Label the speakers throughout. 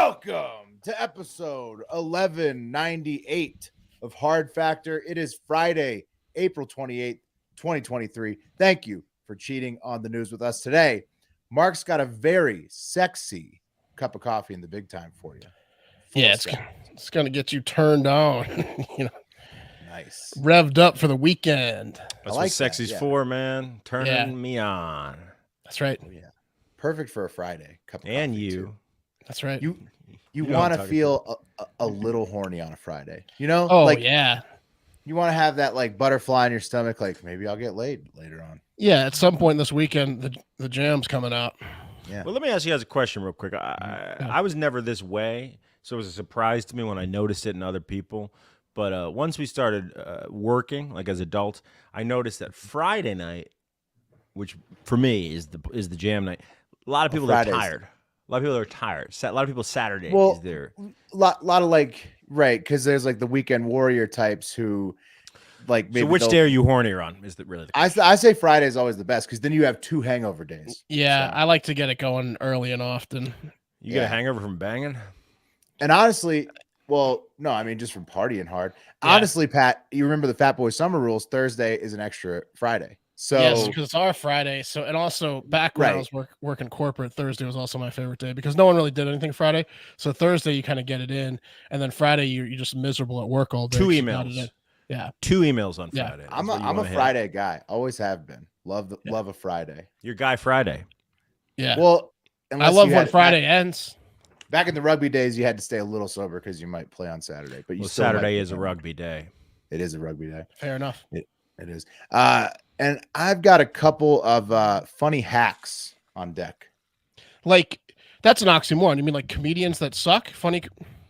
Speaker 1: Welcome to episode 1198 of Hard Factor. It is Friday, April 28th, 2023. Thank you for cheating on the news with us today. Mark's got a very sexy cup of coffee in the big time for you.
Speaker 2: It's going to get you turned on,
Speaker 1: Nice.
Speaker 2: revved up for the weekend.
Speaker 3: That's what sexy's for, man. Turning me on.
Speaker 2: That's right.
Speaker 1: Oh, yeah. Perfect for a Friday cup of coffee.
Speaker 3: And you.
Speaker 1: Too.
Speaker 2: That's right.
Speaker 1: You want to feel a little horny on a Friday.
Speaker 2: Oh, yeah.
Speaker 1: You want to have that like butterfly in your stomach, like maybe I'll get laid later on.
Speaker 2: Yeah, at some point this weekend, the jam's coming out.
Speaker 1: Yeah.
Speaker 3: Well, let me ask you guys a question real quick. I was never this way, so it was a surprise to me when I noticed it in other people. But once we started working, like as adults, I noticed that Friday night, which for me is the jam night, a lot of people are tired. A lot of people are tired. A lot of people Saturday is there.
Speaker 1: Lot of like, right, because there's like the weekend warrior types who like maybe.
Speaker 3: So which day are you hornier on? Is that really the question?
Speaker 1: I say Friday is always the best because then you have 2 hangover days.
Speaker 2: Yeah, so I like to get it going early and often.
Speaker 3: You get a hangover from banging?
Speaker 1: And honestly, well, no, I mean just from partying hard. Yeah. Honestly, Pat, you remember the Fat Boy Summer rules. Thursday is an extra Friday. So
Speaker 2: yes, because it's our Friday. So and also back when I was working corporate, Thursday was also my favorite day because no one really did anything Friday. So Thursday you kind of get it in, and then Friday you're just miserable at work all day.
Speaker 3: 2 emails.
Speaker 2: Yeah,
Speaker 3: 2 emails on Friday.
Speaker 1: I'm a Friday guy. Always have been. Love a Friday.
Speaker 3: You're Guy Friday.
Speaker 2: Yeah.
Speaker 1: Well,
Speaker 2: I love when Friday ends.
Speaker 1: Back in the rugby days, you had to stay a little sober because you might play on Saturday. But
Speaker 3: Saturday is a rugby day.
Speaker 1: It is a rugby day.
Speaker 2: Fair enough.
Speaker 1: It is. And I've got a couple of funny hacks on deck.
Speaker 2: Like, that's an oxymoron. You mean like comedians that suck? Funny.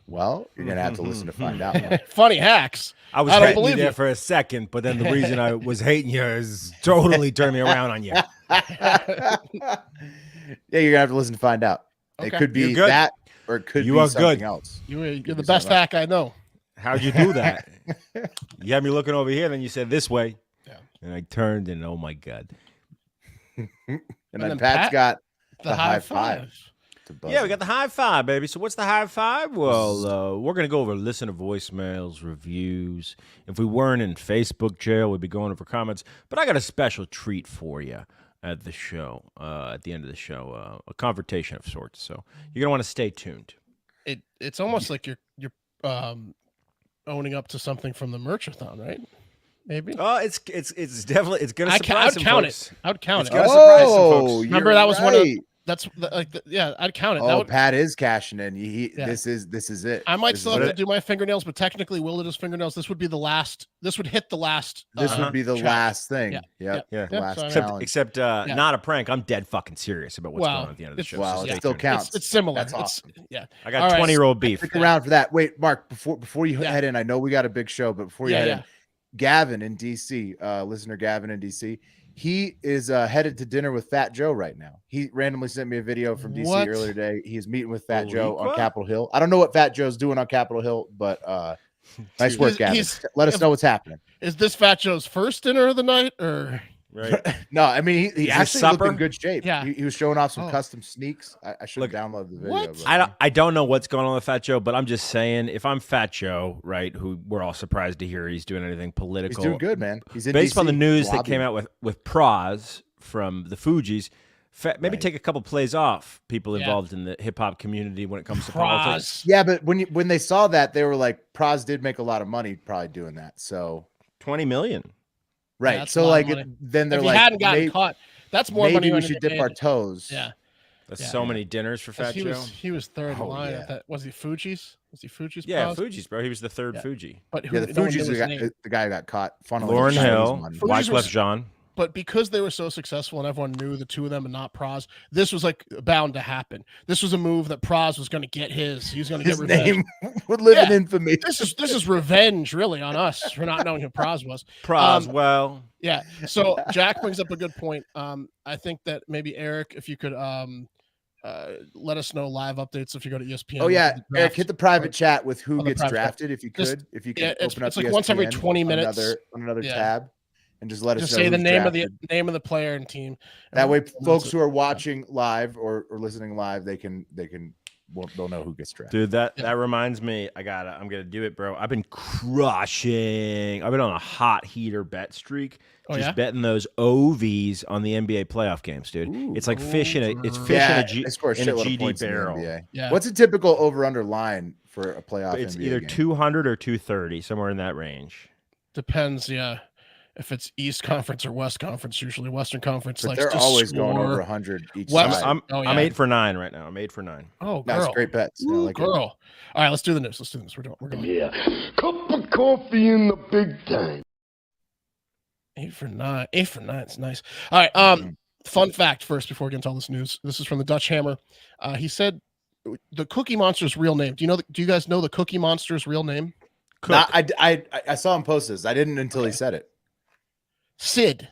Speaker 1: Well, you're going to have to listen to find out.
Speaker 2: Funny hacks.
Speaker 3: I was hating you there for a second, but then the reason I was hating you is totally turned me around on you.
Speaker 1: Yeah, you're going to have to listen to find out. Okay. It could be that or it could be something else.
Speaker 2: You're the best hack I know.
Speaker 3: How'd you do that? You had me looking over here, then you said this way. Yeah. And I turned and oh my God.
Speaker 1: and then Pat's got the high five.
Speaker 3: Yeah, we got the high five, baby. So what's the high five? Well, we're going to go over listener voicemails, reviews. If we weren't in Facebook jail, we'd be going over comments. But I got a special treat for you at the show, at the end of the show, a confrontation of sorts. So you're going to want to stay tuned.
Speaker 2: It's almost like you're owning up to something from the merchathon, right? Maybe.
Speaker 3: Oh, it's definitely going to surprise some folks.
Speaker 2: I would count it.
Speaker 3: It's going to surprise some folks.
Speaker 2: Remember that was one of that's I'd count it.
Speaker 1: Oh, Pat is cashing in. This is it.
Speaker 2: I might still have to do my fingernails, but technically, Will did his fingernails. This would be the last. This would hit the last.
Speaker 1: This would be the last thing.
Speaker 3: Yeah.
Speaker 1: Last
Speaker 3: challenge. Except not a prank. I'm dead fucking serious about what's going on at the end of the show.
Speaker 1: Well, it still counts.
Speaker 2: It's similar.
Speaker 1: That's awesome.
Speaker 3: I got 20-year-old beef.
Speaker 1: Stick around for that. Wait, Mark. Before you head in, I know we got a big show, but before you head in, Gavin in DC, listener Gavin in DC. He is headed to dinner with Fat Joe right now. He randomly sent me a video from DC earlier today. He's meeting with Fat Joe on Capitol Hill. I don't know what Fat Joe's doing on Capitol Hill, but nice work, Gavin. Let us know what's happening.
Speaker 2: Is this Fat Joe's first dinner of the night, or?
Speaker 3: Right.
Speaker 1: No, I mean he actually looked in good shape.
Speaker 2: Yeah,
Speaker 1: he was showing off some custom sneaks. I should have downloaded the video.
Speaker 3: What? I don't know what's going on with Fat Joe, but I'm just saying if I'm Fat Joe, right, who we're all surprised to hear he's doing anything political.
Speaker 1: He's doing good, man. He's in
Speaker 3: based
Speaker 1: DC,
Speaker 3: on the news that came out with Praz from the Fugees. Maybe take a couple plays off people involved in the hip hop community when it comes to politics.
Speaker 1: Yeah, but when they saw that, they were like, Praz did make a lot of money probably doing that. So
Speaker 3: $20 million.
Speaker 1: Right.
Speaker 2: Yeah,
Speaker 1: so like then they're like,
Speaker 2: hadn't gotten caught. That's more money.
Speaker 1: Maybe we should dip our toes.
Speaker 2: Yeah.
Speaker 3: That's so many dinners for Fat Joe.
Speaker 2: He was third in line at that. Was he Fuji's? Was he Fuji's?
Speaker 3: Yeah, Fuji's, bro. He was the third Fuji.
Speaker 1: But the Fuji's the guy who got caught.
Speaker 3: Lauren Hill, Wyclef Jean.
Speaker 2: But because they were so successful and everyone knew the two of them and not Praz, this was like bound to happen. This was a move that Praz was going to get his. He was going to get revenge.
Speaker 1: Name would live in infamy.
Speaker 2: This is revenge, really, on us for not knowing who Praz was. Yeah. So Jack brings up a good point. I think that maybe Eric, if you could let us know live updates if you go to ESPN.
Speaker 1: Oh yeah, Eric, hit the private chat with who gets drafted if you could. If you could open up
Speaker 2: it's like
Speaker 1: ESPN
Speaker 2: once every 20 minutes
Speaker 1: on another tab. And just let us know
Speaker 2: say the name
Speaker 1: drafted.
Speaker 2: of the name of the player and team.
Speaker 1: That way, folks who are watching live or listening live, they can they'll know who gets drafted.
Speaker 3: Dude, that reminds me. I'm gonna do it, bro. I've been crushing. I've been on a hot heater bet streak. Betting those OVs on the NBA playoff games, dude.
Speaker 1: Ooh,
Speaker 3: it's like fishing a GD barrel.
Speaker 1: Yeah. What's a typical over/under line for a playoff?
Speaker 3: It's
Speaker 1: NBA
Speaker 3: either
Speaker 1: game?
Speaker 3: 200 or 230, somewhere in that range.
Speaker 2: Depends, yeah. If it's East Conference or West Conference, usually Western Conference.
Speaker 1: But they're always going over 100 each side.
Speaker 3: I'm 8 for 9 right now. I'm 8 for 9.
Speaker 2: Oh, girl.
Speaker 1: That's great bets.
Speaker 2: Ooh, like girl. All right, let's do the news. We're going.
Speaker 4: Yeah. Cup of coffee in the big time.
Speaker 2: 8 for 9. 8 for 9. It's nice. All right. Fun fact first before we get into all this news. This is from the Dutch Hammer. He said the Cookie Monster's real name. Do you guys know the Cookie Monster's real name?
Speaker 1: I saw him post this. I didn't until he said it.
Speaker 2: Sid.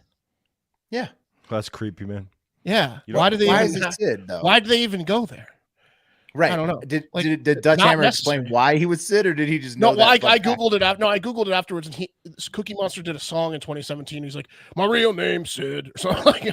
Speaker 1: Yeah.
Speaker 3: That's creepy, man.
Speaker 2: Yeah. Why do they even go there?
Speaker 1: Right.
Speaker 2: I don't know.
Speaker 1: Did Dutch Hammer explain why he was Sid, or did he just know?
Speaker 2: No, I googled it. I googled it afterwards, and Cookie Monster did a song in 2017. He's like, "My real name's Sid," or something like.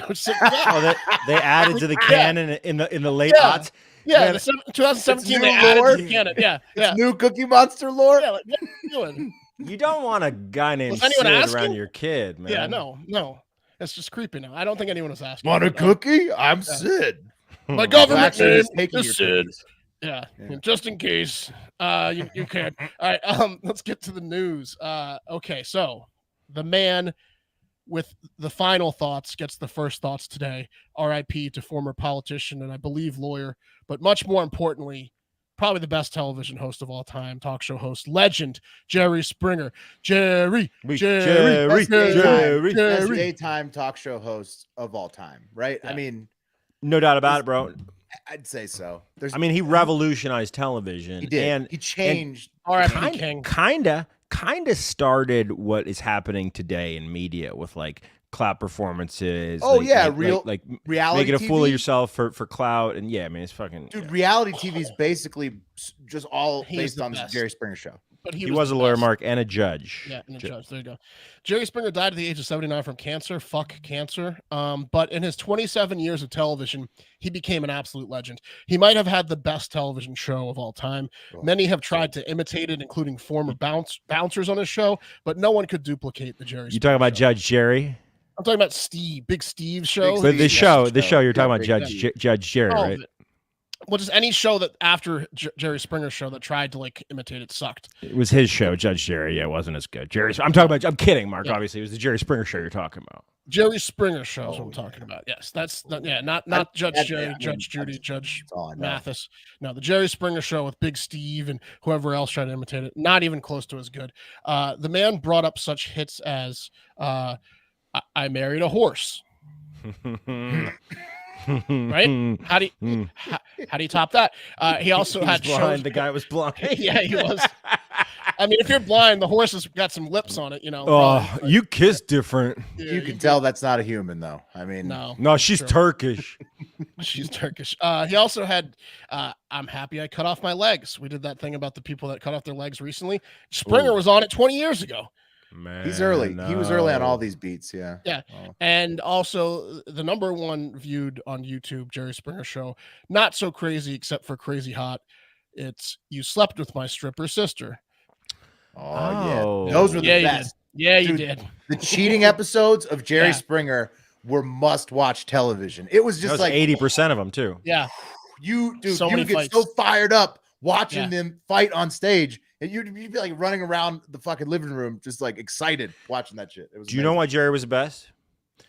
Speaker 3: They added to the canon in the late aughts.
Speaker 2: Yeah, 2017 they added to the canon. Yeah.
Speaker 1: New Cookie Monster lore.
Speaker 2: Yeah, like, what are you doing?
Speaker 3: You don't want a guy named Sid around your kid, man.
Speaker 2: Yeah, no. It's just creepy now. I don't think anyone was asking.
Speaker 1: Want a cookie? I'm Sid.
Speaker 2: My government name is Sid. Yeah, just in case you can. All right, let's get to the news. Okay, so the man with the final thoughts gets the first thoughts today. R.I.P. to former politician and I believe lawyer, but much more importantly, probably the best television host of all time, talk show host, legend, Jerry Springer. Jerry.
Speaker 1: Best daytime talk show host of all time, right? Yeah. I mean,
Speaker 3: no doubt about it, bro.
Speaker 1: I'd say so.
Speaker 3: He revolutionized television.
Speaker 1: He did. And he changed.
Speaker 3: Kind of started what is happening today in media with like clout performances.
Speaker 1: Oh,
Speaker 3: like
Speaker 1: reality
Speaker 3: making a fool of yourself for clout. And yeah, I mean, it's fucking.
Speaker 1: Dude, reality TV is basically just all based on the Jerry Springer show.
Speaker 2: But
Speaker 3: he was a lawyer, Mark, and a judge.
Speaker 2: Yeah, and a judge. There you go. Jerry Springer died at the age of 79 from cancer. Fuck cancer. But in his 27 years of television, he became an absolute legend. He might have had the best television show of all time. Many have tried to imitate it, including former bouncers on his show, but no one could duplicate the Jerry Springer
Speaker 3: You talking about
Speaker 2: show.
Speaker 3: Judge Jerry?
Speaker 2: I'm talking about Big Steve's show.
Speaker 3: But the show you're talking about Judge Jerry, right?
Speaker 2: Well, just any show that after Jerry Springer's show that tried to like imitate it sucked.
Speaker 3: It was his show, Judge Jerry. Yeah, it wasn't as good. I'm kidding, Mark. Yeah. Obviously, it was the Jerry Springer show you're talking about.
Speaker 2: Jerry Springer show is what I'm talking about. Yes, not Judge Jerry, Judge Judy, Judge Mathis. No, the Jerry Springer show with Big Steve and whoever else tried to imitate it. Not even close to as good. The man brought up such hits as "I Married a Horse." Right? How do you top that? He also had shows.
Speaker 3: The guy was blind.
Speaker 2: Yeah, he was. I mean, if you're blind, the horse has got some lips on it, you know.
Speaker 3: Oh, you kiss different.
Speaker 1: Yeah, you can tell that's not a human, though. I mean,
Speaker 3: no, she's Turkish.
Speaker 2: She's Turkish. He also had "I'm happy I cut off my legs." We did that thing about the people that cut off their legs recently. Springer was on it 20 years ago.
Speaker 1: Man, he's early. No. He was early on all these beats. Yeah.
Speaker 2: Oh. And also the number one viewed on YouTube Jerry Springer show. Not so crazy, except for Crazy Hot. It's "You Slept with My Stripper Sister."
Speaker 1: Oh yeah, those were the best.
Speaker 2: Yeah, you did.
Speaker 1: The cheating episodes of Jerry Springer were must-watch television. It was just like
Speaker 3: 80% of them too.
Speaker 2: Yeah,
Speaker 1: you get so fired up watching them fight on stage. And you'd be like running around the fucking living room, just like excited watching that shit.
Speaker 3: Do you know why Jerry was the best?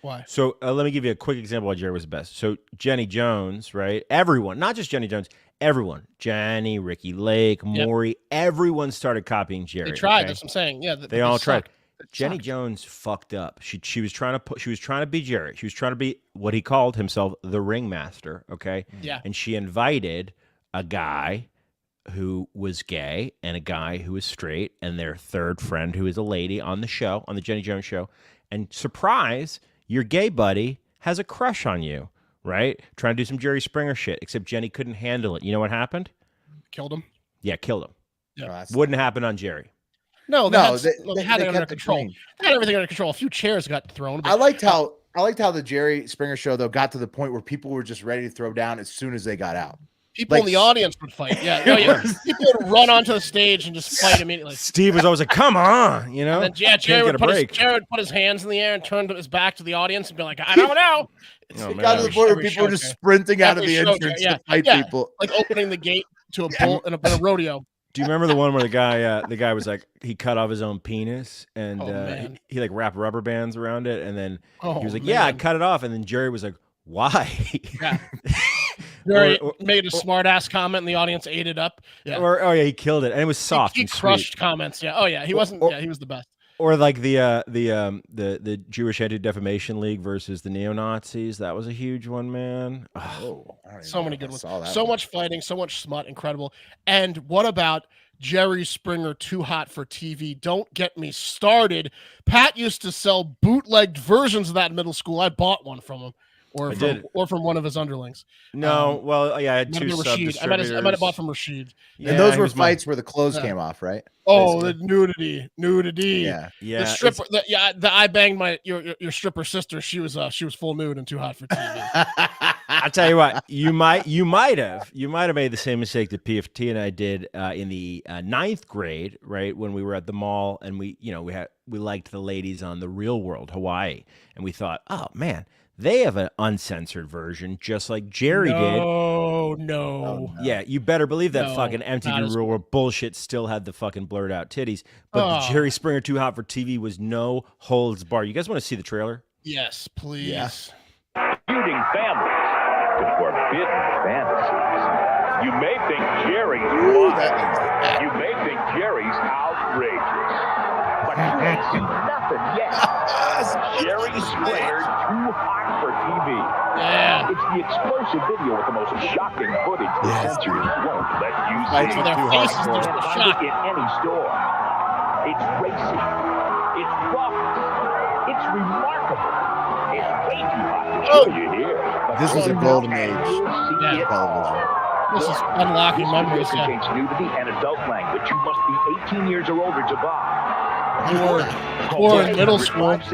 Speaker 2: Why?
Speaker 3: So let me give you a quick example why Jerry was the best. So Jenny Jones, right? Everyone, not just Jenny Jones, everyone. Jenny, Ricky Lake, Maury, everyone started copying Jerry.
Speaker 2: They tried. That's what I'm saying. Yeah,
Speaker 3: they all tried. Jenny Jones fucked up. She was trying to be Jerry. She was trying to be what he called himself, the ringmaster. Okay.
Speaker 2: Yeah.
Speaker 3: And she invited a guy who was gay and a guy who was straight and their third friend who is a lady on the show, on the Jenny Jones show. And surprise, your gay buddy has a crush on you, right? Trying to do some Jerry Springer shit, except Jenny couldn't handle it. You know what happened?
Speaker 2: Killed him?
Speaker 3: Yeah, killed him.
Speaker 2: Yeah.
Speaker 3: Wouldn't happen on Jerry.
Speaker 2: No, they had it under control. They had everything under control. A few chairs got thrown.
Speaker 1: I liked how the Jerry Springer show, though, got to the point where people were just ready to throw down as soon as they got out.
Speaker 2: People in the audience would fight. Yeah. People would run onto the stage and just fight immediately.
Speaker 3: Steve was always like, "Come on," you know.
Speaker 2: And then, Jerry would put his hands in the air and turn his back to the audience and be like, "I don't know."
Speaker 1: It got to the point where people were just sprinting out of the entrance to fight people,
Speaker 2: like opening the gate to a bull in a rodeo.
Speaker 3: Do you remember the one where the guy was like, he cut off his own penis and he like wrapped rubber bands around it, and then he was like, "Yeah, I cut it off," and then Jerry was like, "Why?"
Speaker 2: Yeah. Jerry made a smart ass comment and the audience ate it up. Yeah.
Speaker 3: He killed it, and it was soft.
Speaker 2: He crushed comments. Yeah. Oh yeah, he wasn't. He was the best.
Speaker 3: Or like the Jewish Anti-Defamation League versus the neo-Nazis. That was a huge one, man.
Speaker 2: So many good ones. So much fighting, so much smut, incredible. And what about Jerry Springer, Too Hot for TV? Don't get me started. Pat used to sell bootlegged versions of that in middle school. I bought one from him. Or from one of his underlings.
Speaker 3: No, I had two sub-distributors.
Speaker 2: I might have bought from Rashid.
Speaker 1: Yeah, and those were fights where the clothes came off, right?
Speaker 2: Oh, the nudity.
Speaker 1: Yeah.
Speaker 2: The stripper. I banged your stripper sister. She was full nude and Too Hot for TV.
Speaker 3: I'll tell you what. You might have made the same mistake that PFT and I did in the 9th grade, right, when we were at the mall and we liked the ladies on The Real World Hawaii, and we thought, oh man, they have an uncensored version, just like Jerry did.
Speaker 2: No.
Speaker 3: Yeah, you better believe that fucking MTV Real World bullshit still had the fucking blurred out titties. But the Jerry Springer Too Hot for TV was no holds barred. You guys want to see the trailer?
Speaker 2: Yes, please.
Speaker 5: Yes. Feuding families to forbidden fantasies. You may think Jerry's wild. You may think Jerry's outrageous. But you ain't seen nothing yet. Jerry Springer Too Hot for TV.
Speaker 2: Yeah.
Speaker 5: It's the explosive video with the most shocking footage the censors won't let you see.
Speaker 2: For their faces,
Speaker 5: You can find it in any store. It's racy. It's rough. It's remarkable. It's way too hot to show you here.
Speaker 1: This was a golden age television.
Speaker 2: This is unlocking memories.
Speaker 5: This contains nudity and adult language. You must be 18 years or older to buy.
Speaker 2: Or in middle school.
Speaker 3: Unless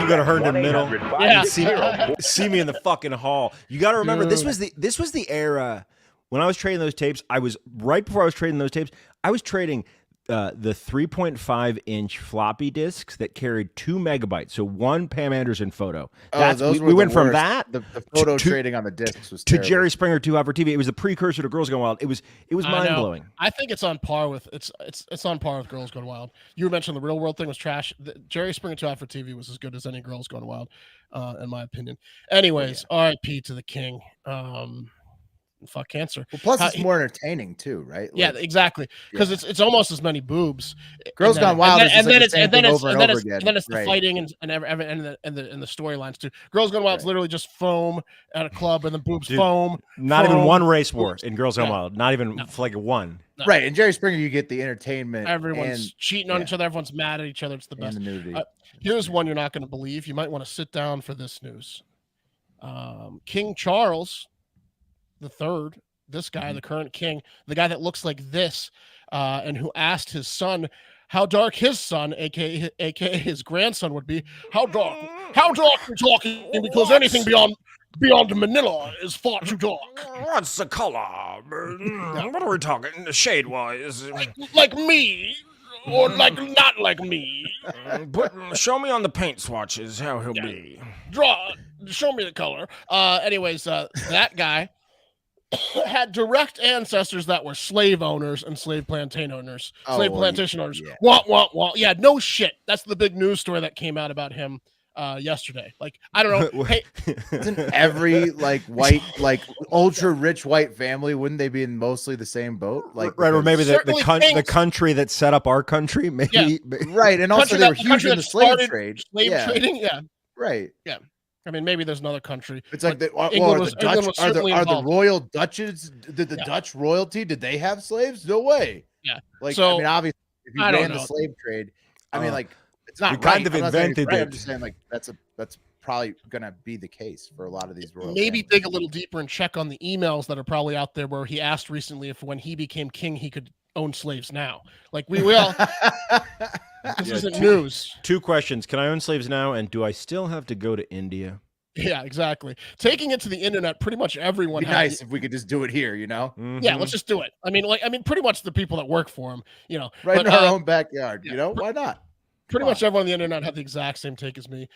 Speaker 3: you go to Herndon Middle.
Speaker 2: Yeah.
Speaker 3: See me in the fucking hall. You got to remember, this was the era when I was trading those tapes. Right before I was trading those tapes, I was trading the 3.5-inch floppy disks that carried 2 megabytes. So one Pam Anderson photo. We went from that
Speaker 1: the photo trading on the discs was
Speaker 3: to terrible. Jerry Springer Too Hot for TV. It was the precursor to Girls Gone Wild. It was mind blowing.
Speaker 2: I think it's on par with it's on par with Girls Gone Wild. You mentioned the Real World thing was trash. Jerry Springer Too Hot for TV was as good as any Girls Gone Wild, in my opinion. Anyways, R.I.P. to the king. Fuck cancer.
Speaker 1: Well, plus it's more entertaining too, right?
Speaker 2: Yeah, exactly. Because it's almost as many boobs.
Speaker 1: Girls Gone Wild is
Speaker 2: then it's
Speaker 1: the
Speaker 2: fighting and the storylines too. Girls Gone Wild is literally just foam at a club and the boobs foam.
Speaker 3: Not even one race war in Girls Gone Wild. Not even like one.
Speaker 2: No.
Speaker 1: Right. In Jerry Springer, you get the entertainment.
Speaker 2: Everyone's cheating on each other. Everyone's mad at each other. It's the best.
Speaker 1: And the nudity.
Speaker 2: Here's one you're not going to believe. You might want to sit down for this news. King Charles the third, this guy, the current king, the guy that looks like this, and who asked his son how dark his son, aka his grandson, would be. How dark you're talking, because anything beyond Manila is far too dark.
Speaker 3: What's the color? What are we talking shade wise?
Speaker 2: Like me. Or not like me.
Speaker 3: Show me on the paint swatches how he'll be.
Speaker 2: Show me the color. Anyways, that guy had direct ancestors that were slave owners and slave plantation owners. Plantation owners. Yeah. Want. Yeah, no shit. That's the big news story that came out about him yesterday. Like, I don't know. Hey,
Speaker 1: isn't every white, ultra rich white family, wouldn't they be in mostly the same boat? Like,
Speaker 3: right, or maybe the country that set up our country, maybe.
Speaker 2: Yeah.
Speaker 1: Right, and also they were huge in the slave trade.
Speaker 2: Slave trading, yeah.
Speaker 1: Right.
Speaker 2: Yeah. I mean, maybe there's another country.
Speaker 1: It's like are the royal Dutches, the Dutch royalty, did they have slaves? No way.
Speaker 2: Yeah.
Speaker 1: I mean, obviously, if you ran the slave trade, I mean, it's not
Speaker 3: kind of invented it.
Speaker 1: I'm just saying, that's probably gonna be the case for a lot of these royal
Speaker 2: maybe
Speaker 1: families.
Speaker 2: Dig a little deeper and check on the emails that are probably out there where he asked recently if when he became king he could own slaves now. Like, we will. This isn't news.
Speaker 3: 2 questions. Can I own slaves now? And do I still have to go to India?
Speaker 2: Yeah, exactly. Taking it to the internet, pretty much everyone.
Speaker 1: It'd be nice if we could just do it here,
Speaker 2: Yeah, let's just do it. I mean, pretty much the people that work for him,
Speaker 1: right in our own backyard. Why not?
Speaker 2: Pretty much everyone on the internet had the exact same take as me.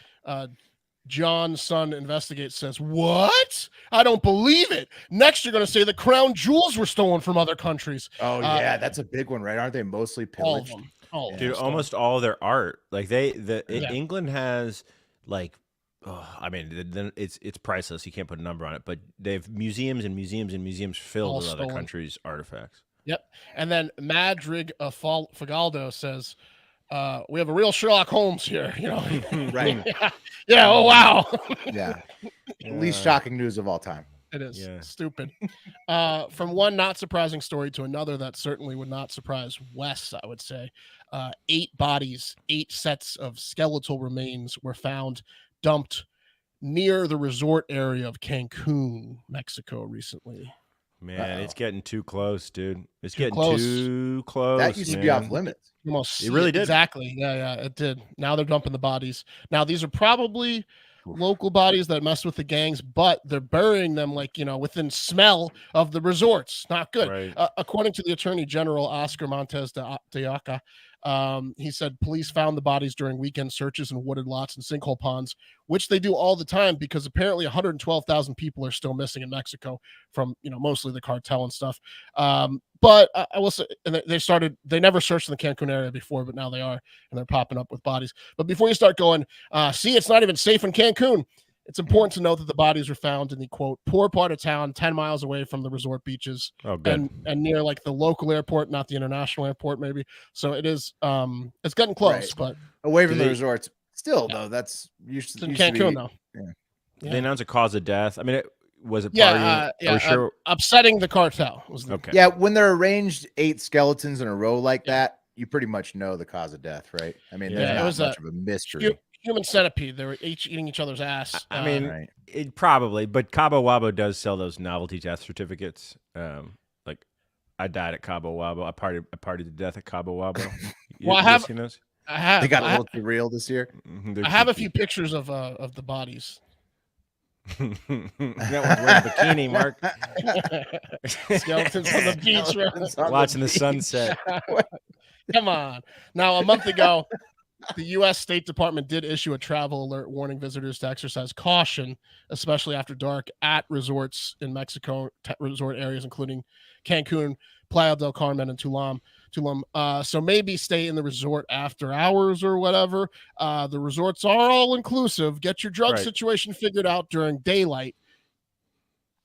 Speaker 2: John's son investigates, says, "What? I don't believe it. Next, you're going to say the crown jewels were stolen from other countries."
Speaker 1: Oh yeah, that's a big one, right? Aren't they mostly pillaged?
Speaker 2: All of them. All
Speaker 3: Dude, almost all their art. Like England has like. Oh, I mean, then it's priceless. You can't put a number on it, but they have museums and museums and museums filled with other countries' artifacts.
Speaker 2: Yep. And then Madrig Fagaldo says, "We have a real Sherlock Holmes here."
Speaker 1: Right?
Speaker 2: Yeah. Oh wow.
Speaker 1: Yeah. Least shocking news of all time.
Speaker 2: It is stupid. From one not surprising story to another that certainly would not surprise Wes, I would say. 8 bodies, 8 sets of skeletal remains were found dumped near the resort area of Cancun, Mexico recently.
Speaker 3: Man, it's getting too close, dude. It's getting too close.
Speaker 1: That used to be off limits.
Speaker 2: It
Speaker 3: really did.
Speaker 2: Exactly. Yeah, it did. Now they're dumping the bodies. Now these are probably local bodies that mess with the gangs, but they're burying them within smell of the resorts. Not good.
Speaker 3: Right.
Speaker 2: According to the Attorney General Oscar Montes de Oca, he said police found the bodies during weekend searches in wooded lots and sinkhole ponds, which they do all the time because apparently 112,000 people are still missing in Mexico from mostly the cartel and stuff. But I will say, and they never searched in the Cancun area before, but now they are, and they're popping up with bodies. But before you start going, see, it's not even safe in Cancun. It's important to note that the bodies were found in the, quote, poor part of town, 10 miles away from the resort beaches.
Speaker 3: Oh, good.
Speaker 2: And near the local airport, not the international airport, maybe. So it is, it's getting close, but
Speaker 1: away from the resorts. Still, though, that's used to
Speaker 2: in Cancun, though.
Speaker 1: Yeah.
Speaker 3: Did they announce a cause of death? I mean, was it
Speaker 2: partying? Upsetting the cartel.
Speaker 3: Okay.
Speaker 1: Yeah, when they're arranged 8 skeletons in a row like that, you pretty much know the cause of death, right? I mean, there's not much of a mystery.
Speaker 2: Human centipede. They were each eating each other's ass.
Speaker 3: I mean, it probably, but Cabo Wabo does sell those novelty death certificates. Like I died at Cabo Wabo. I partied to death at Cabo Wabo.
Speaker 2: Well, I have.
Speaker 1: They got a little too real this year.
Speaker 2: I have a few pictures of the bodies.
Speaker 3: That one's wearing a bikini, Mark.
Speaker 2: Skeletons on the beach,
Speaker 3: watching the sunset.
Speaker 2: Come on. Now, a month ago, the U.S. State Department did issue a travel alert warning visitors to exercise caution, especially after dark, at resorts in Mexico, resort areas including Cancun, Playa del Carmen, and Tulum. So maybe stay in the resort after hours or whatever. The resorts are all inclusive. Get your drug situation figured out during daylight.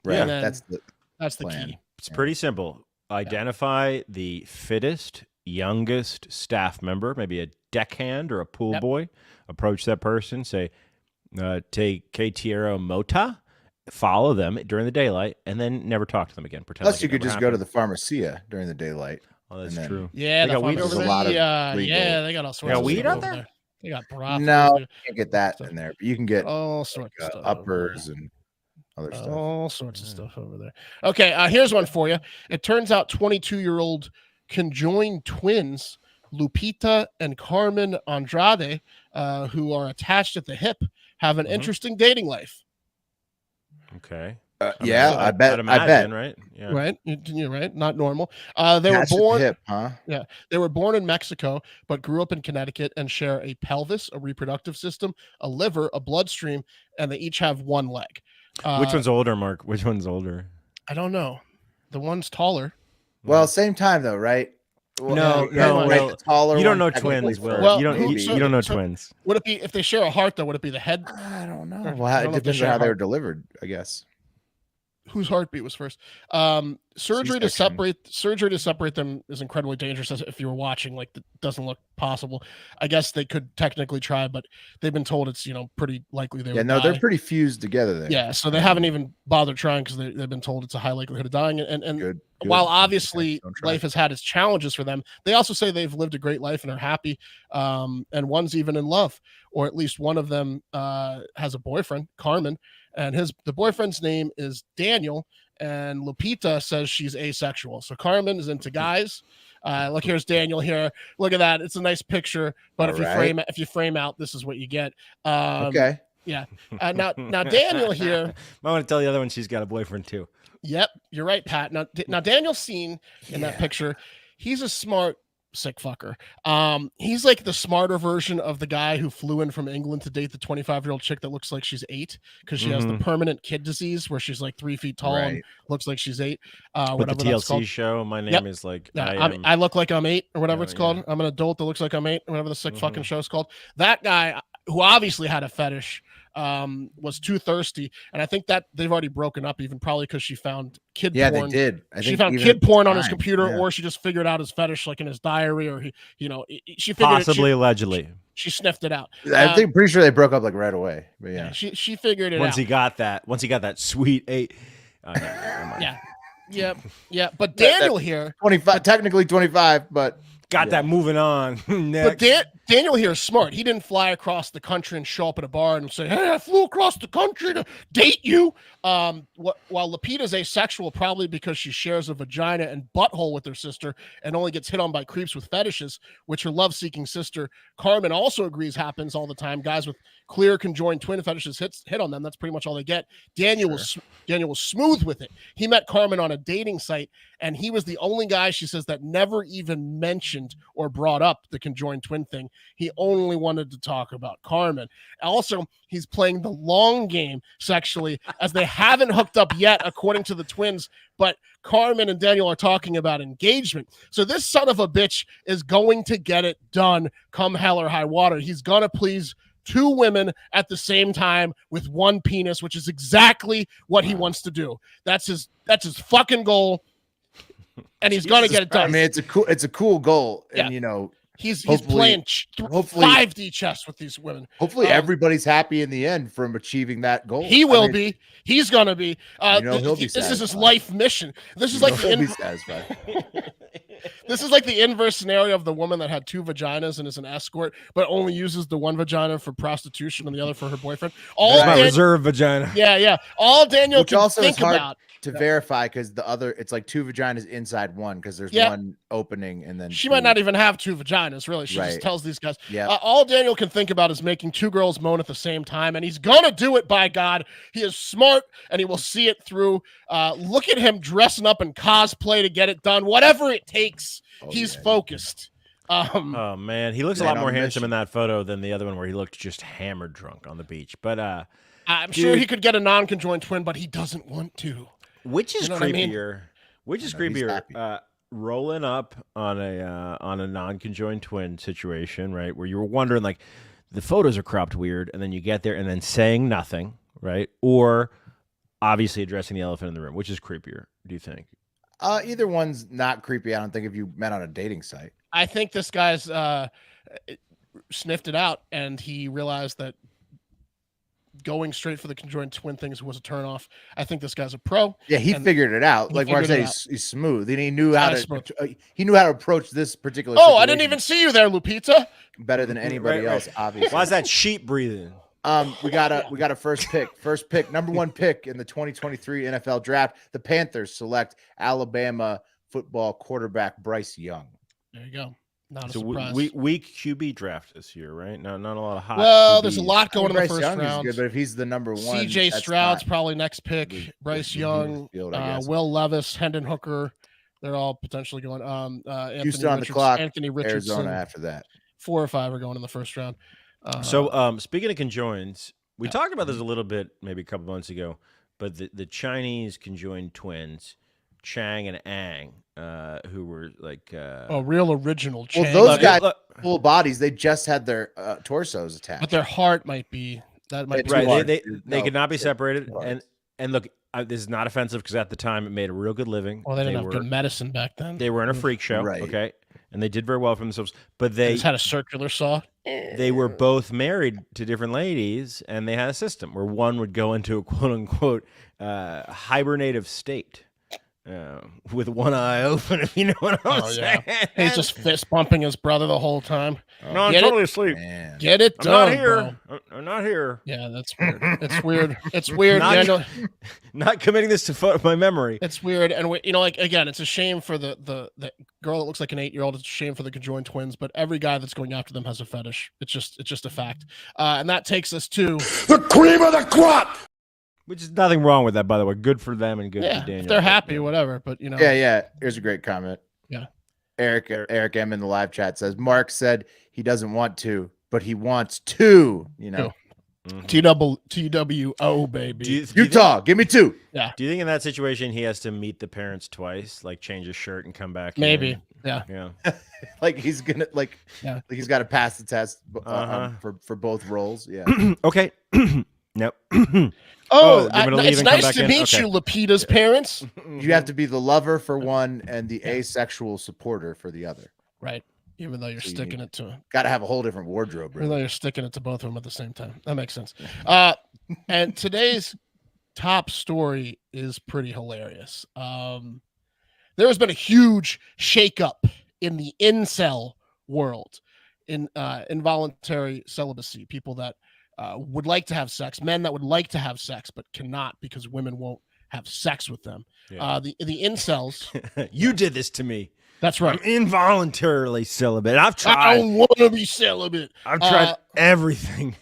Speaker 1: Right. That's the
Speaker 2: key.
Speaker 3: It's pretty simple. Identify the fittest, youngest staff member, maybe a deckhand or a pool boy. Approach that person, say, take Tierra Mota, follow them during the daylight, and then never talk to them again. Pretend
Speaker 1: Plus, you could just go to the pharmacia during the daylight.
Speaker 3: Oh, that's true.
Speaker 2: Yeah,
Speaker 3: they got weed over there.
Speaker 2: They got all sorts of
Speaker 3: weed
Speaker 2: stuff
Speaker 3: out there.
Speaker 2: They got broth.
Speaker 1: No, you can't get that in there, but you can get
Speaker 2: all sorts of stuff,
Speaker 1: uppers and other stuff.
Speaker 2: All sorts of stuff over there. Okay, here's one for you. It turns out 22-year-old conjoined twins, Lupita and Carmen Andrade, who are attached at the hip, have an interesting dating life.
Speaker 3: Okay.
Speaker 1: I bet.
Speaker 3: Right? Yeah.
Speaker 2: Right. You're right. Not normal. They were born.
Speaker 1: Hip, huh?
Speaker 2: Yeah. They were born in Mexico, but grew up in Connecticut and share a pelvis, a reproductive system, a liver, a bloodstream, and they each have one leg.
Speaker 3: Which one's older, Mark? Which one's older?
Speaker 2: I don't know. The one's taller.
Speaker 1: Well, same time though, right?
Speaker 3: No.
Speaker 1: Taller
Speaker 3: you don't know twins, Will.
Speaker 2: Well,
Speaker 3: you don't know twins.
Speaker 2: Would it be if they share a heart though? Would it be the head?
Speaker 1: I don't know. Well, it depends on how they were delivered, I guess.
Speaker 2: Whose heartbeat was first? Surgery to separate them is incredibly dangerous. If you were watching, it doesn't look possible. I guess they could technically try, but they've been told it's pretty likely they would die.
Speaker 1: They're pretty fused together there.
Speaker 2: Yeah, so they haven't even bothered trying because they've been told it's a high likelihood of dying. And
Speaker 1: good.
Speaker 2: While obviously life has had its challenges for them, they also say they've lived a great life and are happy. And one's even in love, or at least one of them has a boyfriend, Carmen. And the boyfriend's name is Daniel, and Lupita says she's asexual. So Carmen is into guys. Look, here's Daniel here. Look at that. It's a nice picture, but if you frame out, this is what you get.
Speaker 1: Okay.
Speaker 2: Yeah. Now Daniel here.
Speaker 3: I want to tell the other one she's got a boyfriend too.
Speaker 2: Yep, you're right, Pat. Now Daniel's seen in that picture. He's a smart sick fucker. He's like the smarter version of the guy who flew in from England to date the 25-year-old chick that looks like she's 8 because she has the permanent kid disease where she's like 3 feet tall and looks like she's 8.
Speaker 3: With the TLC show, my name is like
Speaker 2: I look like I'm 8 or whatever it's called. I'm an adult that looks like I'm 8 or whatever the sick fucking show's called. That guy who obviously had a fetish was too thirsty, and I think that they've already broken up, even probably because she found kid porn.
Speaker 1: They did.
Speaker 2: She found kid porn on his computer, or she just figured out his fetish like in his diary, or she figured
Speaker 3: possibly allegedly
Speaker 2: she sniffed it out.
Speaker 1: I think pretty sure they broke up like right away. But yeah,
Speaker 2: she figured it
Speaker 3: once
Speaker 2: out.
Speaker 3: Once he got that sweet 8.
Speaker 2: Yeah. But Daniel here,
Speaker 1: 25, technically 25, but
Speaker 3: got that moving on.
Speaker 2: But Daniel here is smart. He didn't fly across the country and show up at a bar and say, "Hey, I flew across the country to date you." While Lupita's asexual, probably because she shares a vagina and butthole with her sister and only gets hit on by creeps with fetishes, which her love-seeking sister Carmen also agrees happens all the time. Guys with clear conjoined twin fetishes hit on them. That's pretty much all they get. Daniel was smooth with it. He met Carmen on a dating site, and he was the only guy, she says, that never even mentioned or brought up the conjoined twin thing. He only wanted to talk about Carmen. Also, he's playing the long game sexually, as they haven't hooked up yet, according to the twins, but Carmen and Daniel are talking about engagement. So this son of a bitch is going to get it done come hell or high water. He's going to please 2 women at the same time with 1 penis, which is exactly what he wants to do. That's his fucking goal, and he's going to get it done.
Speaker 1: I mean, it's a cool goal, and
Speaker 2: he's playing 5D chess with these women.
Speaker 1: Hopefully, everybody's happy in the end from achieving that goal.
Speaker 2: He will be. He's gonna be.
Speaker 1: He'll be.
Speaker 2: This is his life mission. This is like This is like the inverse scenario of the woman that had 2 vaginas and is an escort, but only uses the one vagina for prostitution and the other for her boyfriend.
Speaker 3: My reserve vagina.
Speaker 2: Yeah. All Daniel
Speaker 1: Which
Speaker 2: can
Speaker 1: also
Speaker 2: think
Speaker 1: is hard
Speaker 2: about
Speaker 1: to verify, because the other, it's like 2 vaginas inside one, because there's one opening, and then
Speaker 2: she might not even have 2 vaginas, really. She just tells these guys.
Speaker 1: Yeah.
Speaker 2: All Daniel can think about is making 2 girls moan at the same time, and he's gonna do it, by God. He is smart, and he will see it through. Look at him dressing up in cosplay to get it done. Whatever it takes, he's focused.
Speaker 3: Oh man, he looks a lot more handsome in that photo than the other one where he looked just hammered drunk on the beach. But
Speaker 2: I'm sure he could get a non-conjoined twin, but he doesn't want to.
Speaker 3: Which is creepier?
Speaker 2: I mean?
Speaker 3: Which is creepier? Rolling up on a non-conjoined twin situation, right? Where you were wondering, like, the photos are cropped weird, and then you get there and then saying nothing, right? Or obviously addressing the elephant in the room. Which is creepier, do you think?
Speaker 1: Either one's not creepy, I don't think, if you met on a dating site.
Speaker 2: I think this guy's sniffed it out, and he realized that going straight for the conjoined twin things was a turnoff. I think this guy's a pro.
Speaker 1: Yeah, he figured it out. Like Mark said, he's smooth, and he knew how to approach this particular situation.
Speaker 2: I didn't even see you there, Lupita.
Speaker 1: Better than anybody else, obviously.
Speaker 3: Why's that sheep breathing?
Speaker 1: We got a first pick, number 1 pick in the 2023 NFL draft. The Panthers select Alabama football quarterback Bryce Young.
Speaker 2: There you go. Not a surprise.
Speaker 3: Weak QB draft this year, right? Not a lot of hot.
Speaker 2: Well,
Speaker 3: QBs.
Speaker 2: There's a lot going in the first round.
Speaker 1: Good, but if he's the number 1,
Speaker 2: CJ Stroud's probably next pick. Bryce Young, Will Levis, Hendon Hooker, they're all potentially going.
Speaker 1: Houston on the clock.
Speaker 2: Anthony Richardson.
Speaker 1: Arizona after that.
Speaker 2: 4 or 5 are going in the first round.
Speaker 3: So speaking of conjoins, we talked about this a little bit maybe a couple months ago, but the Chinese conjoined twins, Chang and Ang, who were like
Speaker 2: real original Chang.
Speaker 1: Well, those guys full bodies, they just had their torsos attached,
Speaker 2: but their heart might be
Speaker 3: right. They could not be separated. And look, this is not offensive because at the time it made a real good living.
Speaker 2: Well, they didn't have good medicine back then.
Speaker 3: They were in a freak show,
Speaker 1: right?
Speaker 3: Okay, and they did very well for themselves. But they
Speaker 2: just had a circular saw.
Speaker 3: They were both married to different ladies, and they had a system where one would go into a quote unquote hibernative state. With one eye open, if you know what I'm saying.
Speaker 2: Yeah. He's just fist bumping his brother the whole time.
Speaker 3: No, I'm totally asleep.
Speaker 1: Man.
Speaker 2: Get it done.
Speaker 3: I'm not here. I'm not here.
Speaker 2: Yeah, that's weird. It's weird. It's weird.
Speaker 3: Not committing this to my memory.
Speaker 2: It's weird, and again, it's a shame for the girl that looks like an 8-year-old. It's a shame for the conjoined twins, but every guy that's going after them has a fetish. It's just a fact. And that takes us to
Speaker 4: the cream of the crop.
Speaker 3: Which is nothing wrong with that, by the way. Good for them and good for Daniel.
Speaker 2: If they're happy, whatever. But you know.
Speaker 1: Yeah. Here's a great comment.
Speaker 2: Yeah.
Speaker 1: Eric M in the live chat says Mark said he doesn't want to, but he wants to. You know.
Speaker 2: TWO, baby.
Speaker 1: Utah, give me 2.
Speaker 2: Yeah.
Speaker 3: Do you think in that situation he has to meet the parents twice, like change his shirt and come back?
Speaker 2: Maybe.
Speaker 3: in?
Speaker 2: Yeah.
Speaker 1: Like he's gonna like he's got to pass the test for both roles. Yeah.
Speaker 3: Okay. Nope.
Speaker 2: It's nice to meet you, Lupita's parents.
Speaker 1: You have to be the lover for one and the asexual supporter for the other.
Speaker 2: Right. Even though you're sticking it to
Speaker 1: got to have a whole different wardrobe.
Speaker 2: Even though you're sticking it to both of them at the same time. That makes sense. And today's top story is pretty hilarious. There has been a huge shakeup in the incel world, in involuntary celibacy. People that would like to have sex, men that would like to have sex but cannot because women won't have sex with them. Yeah. The incels.
Speaker 3: You did this to me.
Speaker 2: That's right.
Speaker 3: I'm involuntarily celibate. I've tried.
Speaker 2: I don't want to be celibate.
Speaker 3: I've tried everything.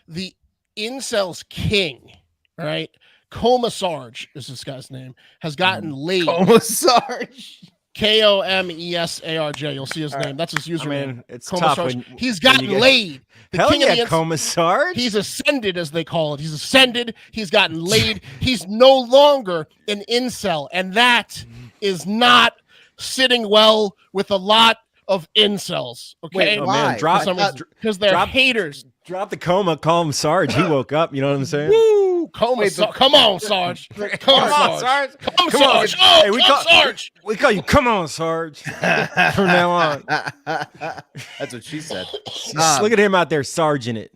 Speaker 2: The incels king, right? Coma Sarge is this guy's name, has gotten laid.
Speaker 1: Coma Sarge.
Speaker 2: Komesarj. You'll see his name. That's his username.
Speaker 3: I mean, it's
Speaker 2: Coma
Speaker 3: tough
Speaker 2: Sarge.
Speaker 3: when
Speaker 2: He's gotten laid.
Speaker 3: The king of the Coma Sarge.
Speaker 2: He's ascended, as they call it. He's ascended. He's gotten laid. He's no longer an incel, and that is not sitting well with a lot of incels. Okay,
Speaker 1: wait, why?
Speaker 2: Because they're haters.
Speaker 3: Drop the coma. Call him Sarge. He woke up. You know what I'm saying?
Speaker 2: Woo! Come on, Sarge. Come on, Sarge. Come on, Sarge. Oh, hey, Sarge.
Speaker 3: We call you Come on, Sarge. From now on.
Speaker 1: That's what she said.
Speaker 3: Look at him out there, Sarging it.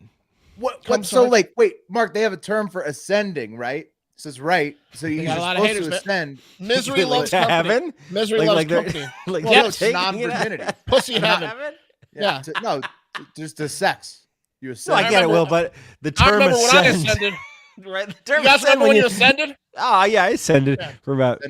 Speaker 1: What? So, like, wait, Mark, they have a term for ascending, right? It says right. So you're supposed to ascend.
Speaker 2: Misery loves company.
Speaker 3: Heaven?
Speaker 2: Misery loves company.
Speaker 1: It's non-virginity.
Speaker 2: Pussy heaven.
Speaker 1: Yeah. Just the sex. You ascend.
Speaker 3: I get it, Will, but the term
Speaker 2: I remember
Speaker 3: ascend.
Speaker 2: when I ascended.
Speaker 3: Right. The term
Speaker 2: you guys remember when you ascended?
Speaker 3: Oh, yeah, I ascended for about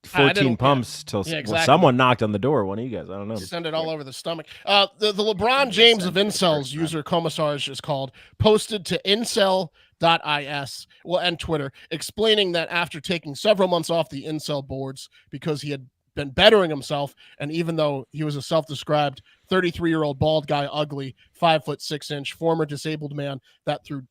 Speaker 3: 14 pumps till someone knocked on the door. One of you guys, I don't know.
Speaker 2: Ascended all over the stomach. The LeBron James of incels user Coma Sarge is called, posted to incel.is and Twitter, explaining that after taking several months off the incel boards because he had been bettering himself, and even though he was a self-described 33-year-old bald guy, ugly, 5'6" former disabled man, that through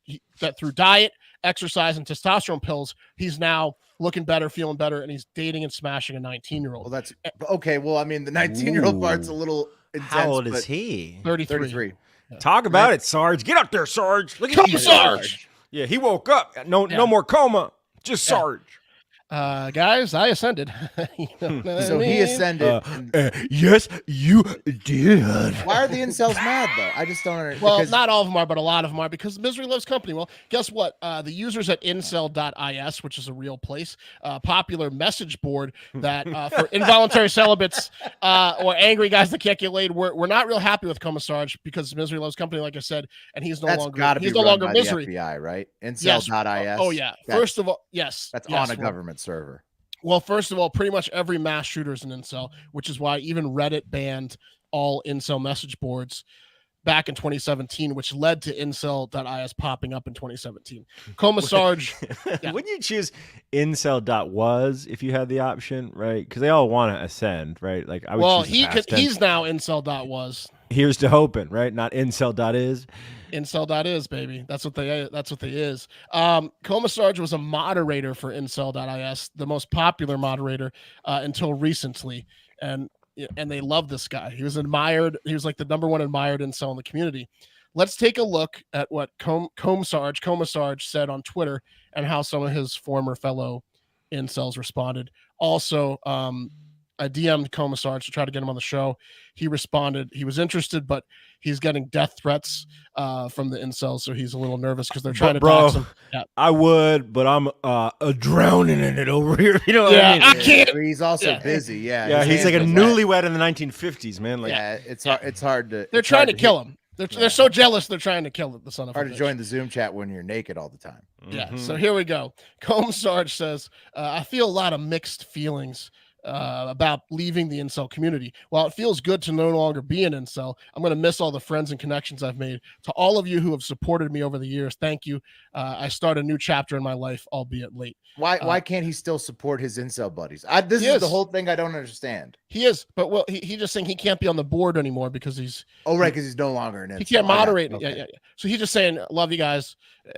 Speaker 2: diet, exercise, and testosterone pills, he's now looking better, feeling better, and he's dating and smashing a 19-year-old.
Speaker 1: Well, that's okay. Well, I mean, the 19-year-old part's a little intense.
Speaker 3: How old is he?
Speaker 2: 33.
Speaker 3: Yeah. Talk about it, Sarge. Get up there, Sarge.
Speaker 2: Look at you, Sarge.
Speaker 3: Yeah, he woke up. No more coma. Just Sarge.
Speaker 2: Guys, I ascended.
Speaker 1: So he ascended.
Speaker 3: Yes, you did.
Speaker 1: Why are the incels mad, though? I just don't understand.
Speaker 2: Well, not all of them are, but a lot of them are, because misery loves company. Well, guess what? The users at incel.is, which is a real place, popular message board that for involuntary celibates or angry guys that can't get laid, we're not real happy with Coma Sarge because misery loves company, like I said, and he's no longer misery.
Speaker 1: The FBI, right? Incel.is.
Speaker 2: Oh yeah. First of all, yes.
Speaker 1: That's on a government server.
Speaker 2: Well, first of all, pretty much every mass shooter is an incel, which is why even Reddit banned all incel message boards back in 2017, which led to incel.is popping up in 2017. Coma Sarge.
Speaker 3: Wouldn't you choose incel.was if you had the option, right? Because they all want to ascend, right? Like I would
Speaker 2: he's now incel.was.
Speaker 3: Here's to hoping, right? Not incel.is.
Speaker 2: Incel.is, baby. That's what they is. Coma Sarge was a moderator for incel.is, the most popular moderator until recently. And they love this guy. He was admired. He was like the #1 admired incel in the community. Let's take a look at what Coma Sarge said on Twitter and how some of his former fellow incels responded. Also, I DM'd Coma Sarge to try to get him on the show. He responded. He was interested, but he's getting death threats from the incels, so he's a little nervous because they're trying to dox him. Yeah.
Speaker 3: I would, but I'm drowning in it over here. You know what I mean?
Speaker 2: I can't.
Speaker 1: He's also busy.
Speaker 3: Yeah, he's like a newlywed in the 1950s, man. Like,
Speaker 1: it's hard to.
Speaker 2: They're trying to kill him. They're so jealous. They're trying to kill the son of a bitch.
Speaker 1: Hard to join the Zoom chat when you're naked all the time.
Speaker 2: Yeah. So here we go. Coma Sarge says, "I feel a lot of mixed feelings about leaving the incel community. While it feels good to no longer be an incel, I'm going to miss all the friends and connections I've made. To all of you who have supported me over the years, thank you. I start a new chapter in my life, albeit late.
Speaker 1: Why can't he still support his incel buddies? This is the whole thing I don't understand.
Speaker 2: He is, but he just saying he can't be on the board anymore because he's
Speaker 1: because he's no longer an incel.
Speaker 2: He can't moderate. Okay. Yeah. So he's just saying, love you guys.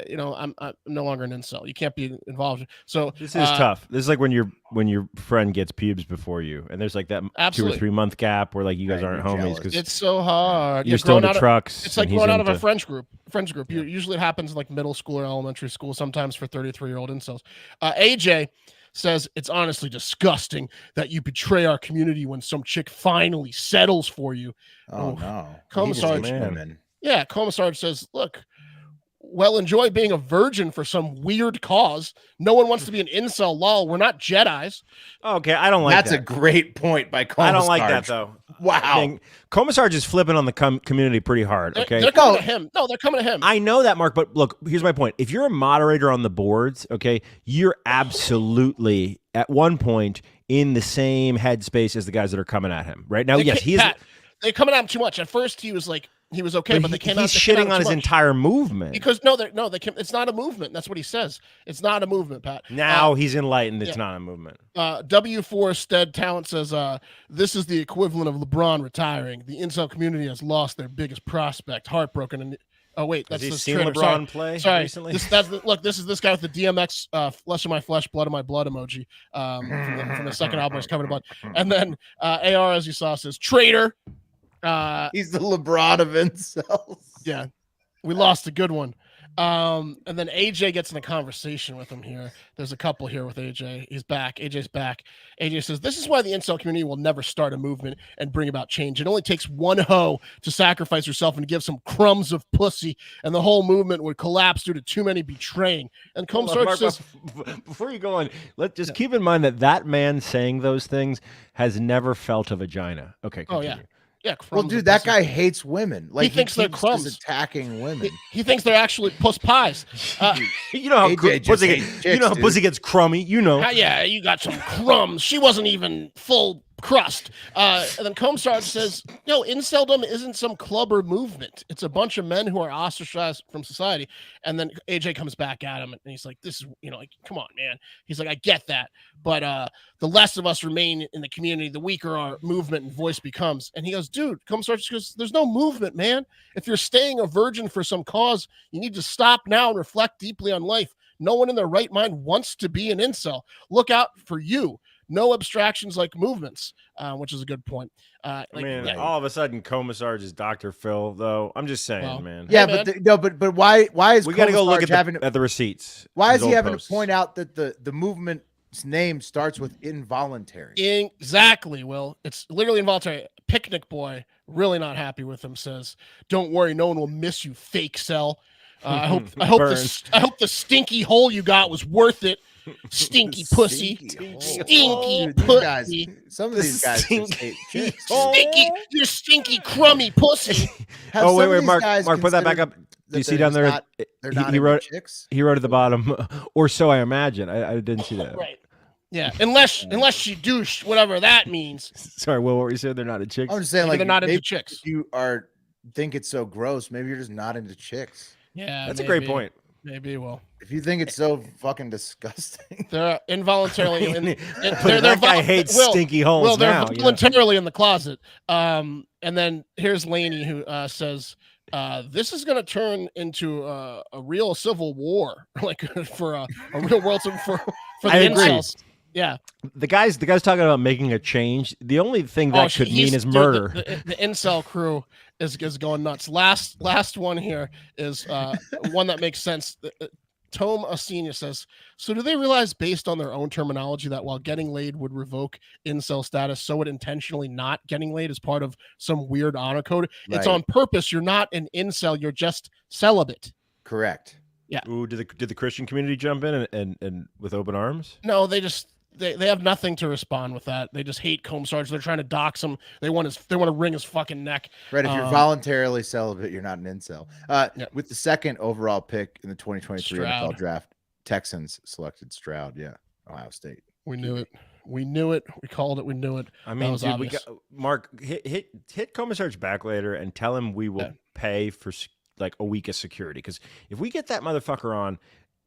Speaker 2: I'm no longer an incel. You can't be involved. So
Speaker 3: this is tough. This is like when your friend gets pubes before you, and there's like that 2 or 3 month gap where like you guys aren't homies because
Speaker 2: it's so hard.
Speaker 3: You're still in the trucks.
Speaker 2: It's like growing out of a friends group. Usually it happens in like middle school or elementary school. Sometimes for 33-year-old incels. AJ says it's honestly disgusting that you betray our community when some chick finally settles for you.
Speaker 1: Oh no,
Speaker 2: Commissar. Yeah, Commissar says, look. Well, enjoy being a virgin for some weird cause. No one wants to be an incel. Lol. We're not Jedis.
Speaker 3: Okay, I don't like that.
Speaker 1: That's a great point by Commissar.
Speaker 3: I don't like that though.
Speaker 1: Wow,
Speaker 3: Commissar is flipping on the community pretty hard. Okay,
Speaker 2: they're coming to him. No, they're coming to him.
Speaker 3: I know that, Mark. But look, here's my point. If you're a moderator on the boards, okay, you're absolutely at one point in the same headspace as the guys that are coming at him right now.
Speaker 2: They're coming at him too much. At first, he was like. He was okay, but they came out.
Speaker 3: He's shitting on his entire movement
Speaker 2: because it's not a movement. That's what he says. It's not a movement, Pat.
Speaker 3: Now he's enlightened. It's not a movement.
Speaker 2: W4 Stead Talent says this is the equivalent of LeBron retiring. The incel community has lost their biggest prospect. Heartbroken. And oh wait, that's
Speaker 3: the seen LeBron play recently.
Speaker 2: This is this guy with the DMX flesh of my flesh, blood of my blood emoji from the second album. He's covered a bunch, and then AR as you saw says traitor.
Speaker 1: He's the LeBron of incels.
Speaker 2: Yeah, we lost a good one. And then AJ gets in a conversation with him here. There's a couple here with AJ. He's back. AJ's back. AJ says, this is why the incel community will never start a movement and bring about change. It only takes one hoe to sacrifice herself and give some crumbs of pussy, and the whole movement would collapse due to too many betraying. And Combs says,
Speaker 3: before you go on, let's just keep in mind that man saying those things has never felt a vagina. Okay, continue.
Speaker 2: Oh, yeah. Yeah,
Speaker 1: well, dude, that guy hates women. Like
Speaker 2: he thinks they're crumbs.
Speaker 1: Attacking women.
Speaker 2: He thinks they're actually puss pies.
Speaker 3: You know how pussy gets crummy. You know.
Speaker 2: Yeah, you got some crumbs. She wasn't even full crust. And then Comstar says, no, inceldom isn't some club or movement. It's a bunch of men who are ostracized from society. And then AJ comes back at him and he's like, this is, like, come on, man. He's like, I get that. But the less of us remain in the community, the weaker our movement and voice becomes. And he goes, dude, Comstar goes, there's no movement, man. If you're staying a virgin for some cause, you need to stop now and reflect deeply on life. No one in their right mind wants to be an incel. Look out for you. No abstractions like movements, which is a good point.
Speaker 3: All of a sudden, Commissar is Dr. Phil, though. I'm just saying, man.
Speaker 1: Yeah, but why is
Speaker 3: we got to go look at the receipts?
Speaker 1: Why is he having to point out that the movement's name starts with involuntary?
Speaker 2: Exactly, Will. It's literally involuntary. Picnic Boy, really not happy with him, says, "Don't worry, no one will miss you, fake cell. I hope the stinky hole you got was worth it." Stinky pussy, stinky pussy.
Speaker 1: Some of these guys
Speaker 2: stinky, you stinky crummy pussy.
Speaker 3: Wait, Mark, put that back up. Do you see down there? He wrote at the bottom, or so I imagine. I didn't see that.
Speaker 2: Right. Yeah, unless she douche, whatever that means.
Speaker 3: Sorry, Will, what were you saying? They're not into chicks.
Speaker 1: I'm just saying, like,
Speaker 2: they're not into chicks.
Speaker 1: If you think it's so gross, maybe you're just not into chicks.
Speaker 2: Yeah,
Speaker 3: that's a great point.
Speaker 2: Maybe Will.
Speaker 1: If you think it's so fucking disgusting,
Speaker 2: they're involuntarily.
Speaker 3: That guy hates stinky holes.
Speaker 2: Well, they're voluntarily in the closet. And then here's Laney who says, "This is going to turn into a real civil war, like for a real world for the incels." Yeah,
Speaker 3: the guy's talking about making a change. The only thing that could mean is murder.
Speaker 2: The incel crew is going nuts. Last one here is one that makes sense. Tome Asenia says, so do they realize based on their own terminology that while getting laid would revoke incel status, so would intentionally not getting laid as part of some weird honor code? Right. It's on purpose. You're not an incel. You're just celibate.
Speaker 1: Correct.
Speaker 2: Yeah.
Speaker 3: Ooh, did the Christian community jump in and with open arms?
Speaker 2: No, they have nothing to respond with that. They just hate Combs. They're trying to dox him. They want to wring his fucking neck.
Speaker 1: Right. If you're voluntarily celibate, you're not an incel. With the second overall pick in the 2023 NFL draft, Texans selected Stroud. Yeah. Ohio State.
Speaker 2: We knew it. We knew it. We called it. We knew it.
Speaker 3: I mean, dude, we got Mark hit Commissar's back later and tell him we will pay for like a week of security, because if we get that motherfucker on,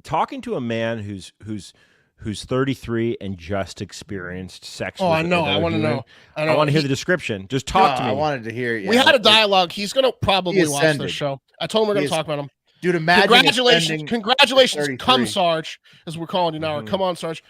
Speaker 3: talking to a man who's 33 and just experienced sex.
Speaker 2: Oh, I know. I want to know.
Speaker 3: I want to hear the description. Just talk to me.
Speaker 1: I wanted to hear it.
Speaker 2: We had a dialogue. He's going to probably watch this show. I told him we're going to talk about him.
Speaker 1: Dude, imagine
Speaker 2: congratulations, come Sarge, as we're calling you now. Come on, Sarge.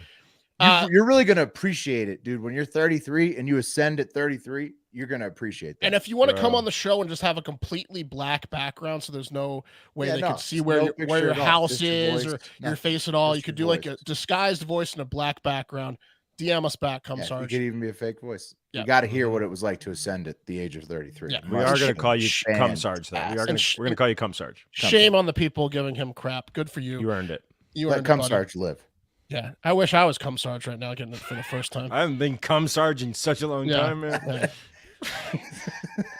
Speaker 1: You're really going to appreciate it, dude. When you're 33 and you ascend at 33, you're going to appreciate that.
Speaker 2: And if you want to come on the show and just have a completely black background, so there's no way they can see where your house is or your face at all, you could do like a disguised voice and a black background. DM us back, come Sarge.
Speaker 1: You could even be a fake voice. You got to hear what it was like to ascend at the age of 33.
Speaker 3: Yeah. We are going to call you Come Sarge, though. We're going to call you Come Sarge.
Speaker 2: Shame on the people giving him crap. Good for you.
Speaker 3: You earned it.
Speaker 1: Let Come Sarge live.
Speaker 2: Yeah, I wish I was Cum Sarge right now, getting it for the first time.
Speaker 3: I haven't been Cum Sarge in such a long time, man. Yeah.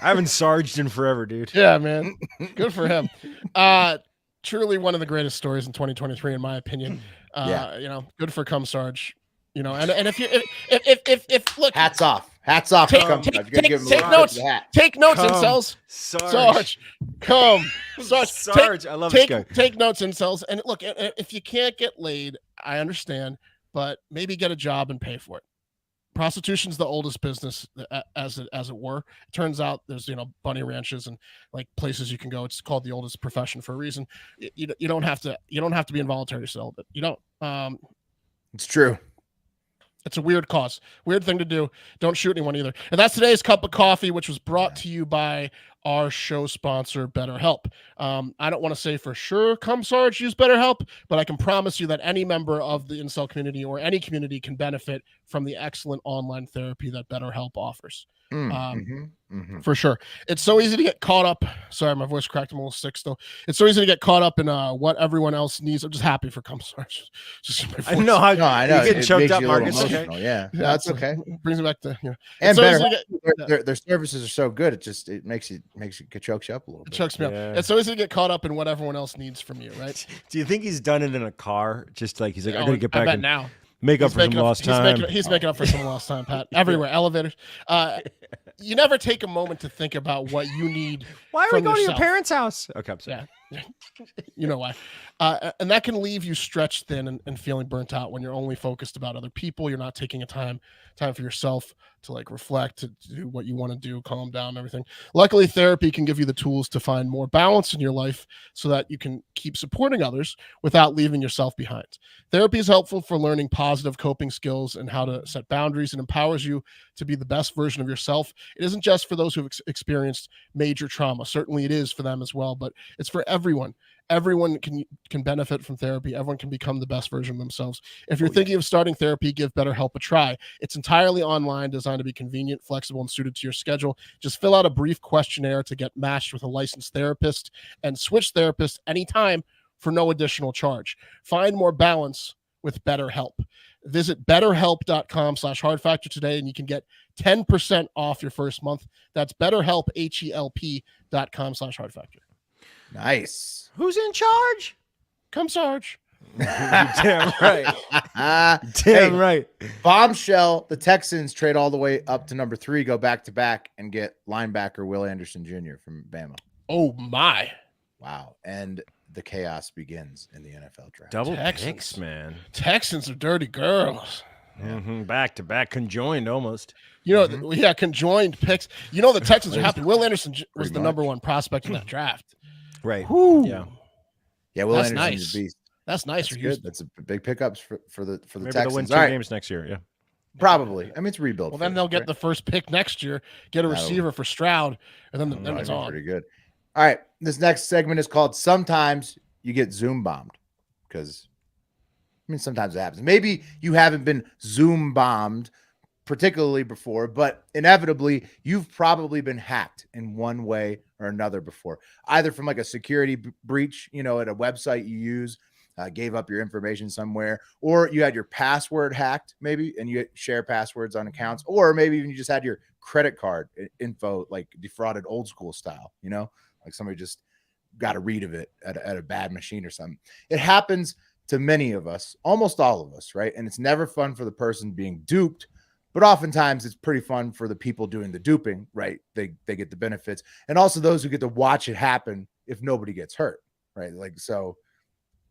Speaker 3: I haven't sarged in forever, dude.
Speaker 2: Yeah, man. Good for him. Truly one of the greatest stories in 2023, in my opinion. You know, good for Cum Sarge. You know, and if you if look,
Speaker 1: hats off. Hats off.
Speaker 2: Take notes. Take notes, incels. Sarge. Come. Sarge.
Speaker 3: I love this guy.
Speaker 2: Take notes, incels. And look, if you can't get laid, I understand, but maybe get a job and pay for it. Prostitution's the oldest business, as it were. It turns out there's bunny ranches and like places you can go. It's called the oldest profession for a reason. You don't have to be involuntary celibate. You don't.
Speaker 1: It's true.
Speaker 2: It's a weird cause. Weird thing to do. Don't shoot anyone either. And that's today's cup of coffee, which was brought to you by our show sponsor, BetterHelp. I don't want to say for sure Come Sarge use BetterHelp, but I can promise you that any member of the incel community or any community can benefit from the excellent online therapy that BetterHelp offers. For sure. It's so easy to get caught up. Sorry, my voice cracked. I'm a little sick still. It's so easy to get caught up in what everyone else needs. I'm just happy for Come Sarge.
Speaker 3: I know. I know. You get choked up, Marcus.
Speaker 1: Okay. Yeah, that's okay.
Speaker 2: Brings me back to
Speaker 1: and better. Their services are so good. It makes you chokes you up a little bit.
Speaker 2: It chokes me up. It's so easy to get caught up in what everyone else needs from you, right?
Speaker 3: Do you think he's done it in a car? Just like he's like, I gotta get back
Speaker 2: now.
Speaker 3: Make up for some lost time.
Speaker 2: He's making up for some lost time, Pat. Everywhere, elevators. You never take a moment to think about what you need.
Speaker 3: Why are we going to your parents' house? Okay, I'm sorry.
Speaker 2: Yeah. You know why. And that can leave you stretched thin and feeling burnt out when you're only focused about other people. You're not taking a time for yourself to like reflect, to do what you want to do, calm down, everything. Luckily, therapy can give you the tools to find more balance in your life so that you can keep supporting others without leaving yourself behind. Therapy is helpful for learning positive coping skills and how to set boundaries, and empowers you to be the best version of yourself. It isn't just for those who've experienced major trauma. Certainly it is for them as well, but it's for everyone. Everyone can benefit from therapy. Everyone can become the best version of themselves. If you're thinking of starting therapy, give BetterHelp a try. It's entirely online, designed to be convenient, flexible, and suited to your schedule. Just fill out a brief questionnaire to get matched with a licensed therapist and switch therapists anytime for no additional charge. Find more balance with BetterHelp. Visit betterhelp.com/hardfactor today, and you can get 10% off your first month. That's BetterHelp, HELP.com/hardfactor.
Speaker 1: Nice.
Speaker 3: Who's in charge?
Speaker 2: Come Sarge.
Speaker 3: Damn right. Damn right.
Speaker 1: Bombshell. The Texans trade all the way up to number 3, go back to back, and get linebacker Will Anderson Jr. from Bama.
Speaker 2: Oh my.
Speaker 1: Wow. And the chaos begins in the NFL draft.
Speaker 3: Double picks, man.
Speaker 2: Texans are dirty girls.
Speaker 3: Back to back, conjoined almost.
Speaker 2: Conjoined picks. The Texans are happy. Will Anderson was the number 1 prospect in that draft.
Speaker 3: Right.
Speaker 2: Whew.
Speaker 1: Yeah. Will
Speaker 2: That's
Speaker 1: Anderson's
Speaker 2: nice.
Speaker 1: a beast.
Speaker 2: That's nice for you.
Speaker 1: That's a big pickups for the
Speaker 3: Maybe
Speaker 1: Texans.
Speaker 3: They'll win 2 games next year. Yeah.
Speaker 1: Probably. I mean, it's rebuild.
Speaker 2: Well, then they'll get the first pick next year, get a receiver for Stroud, and then it's on.
Speaker 1: Pretty good. All right. This next segment is called Sometimes You Get Zoom Bombed. Because, sometimes it happens. Maybe you haven't been Zoom bombed particularly before, but inevitably you've probably been hacked in one way or another before, either from like a security breach, at a website you use, gave up your information somewhere, or you had your password hacked maybe, and you share passwords on accounts, or maybe even you just had your credit card info like defrauded old school style, like somebody just got a read of it at a bad machine or something. It happens to many of us, almost all of us, right? And it's never fun for the person being duped, but oftentimes it's pretty fun for the people doing the duping, right? They get the benefits, and also those who get to watch it happen if nobody gets hurt, right? Like, so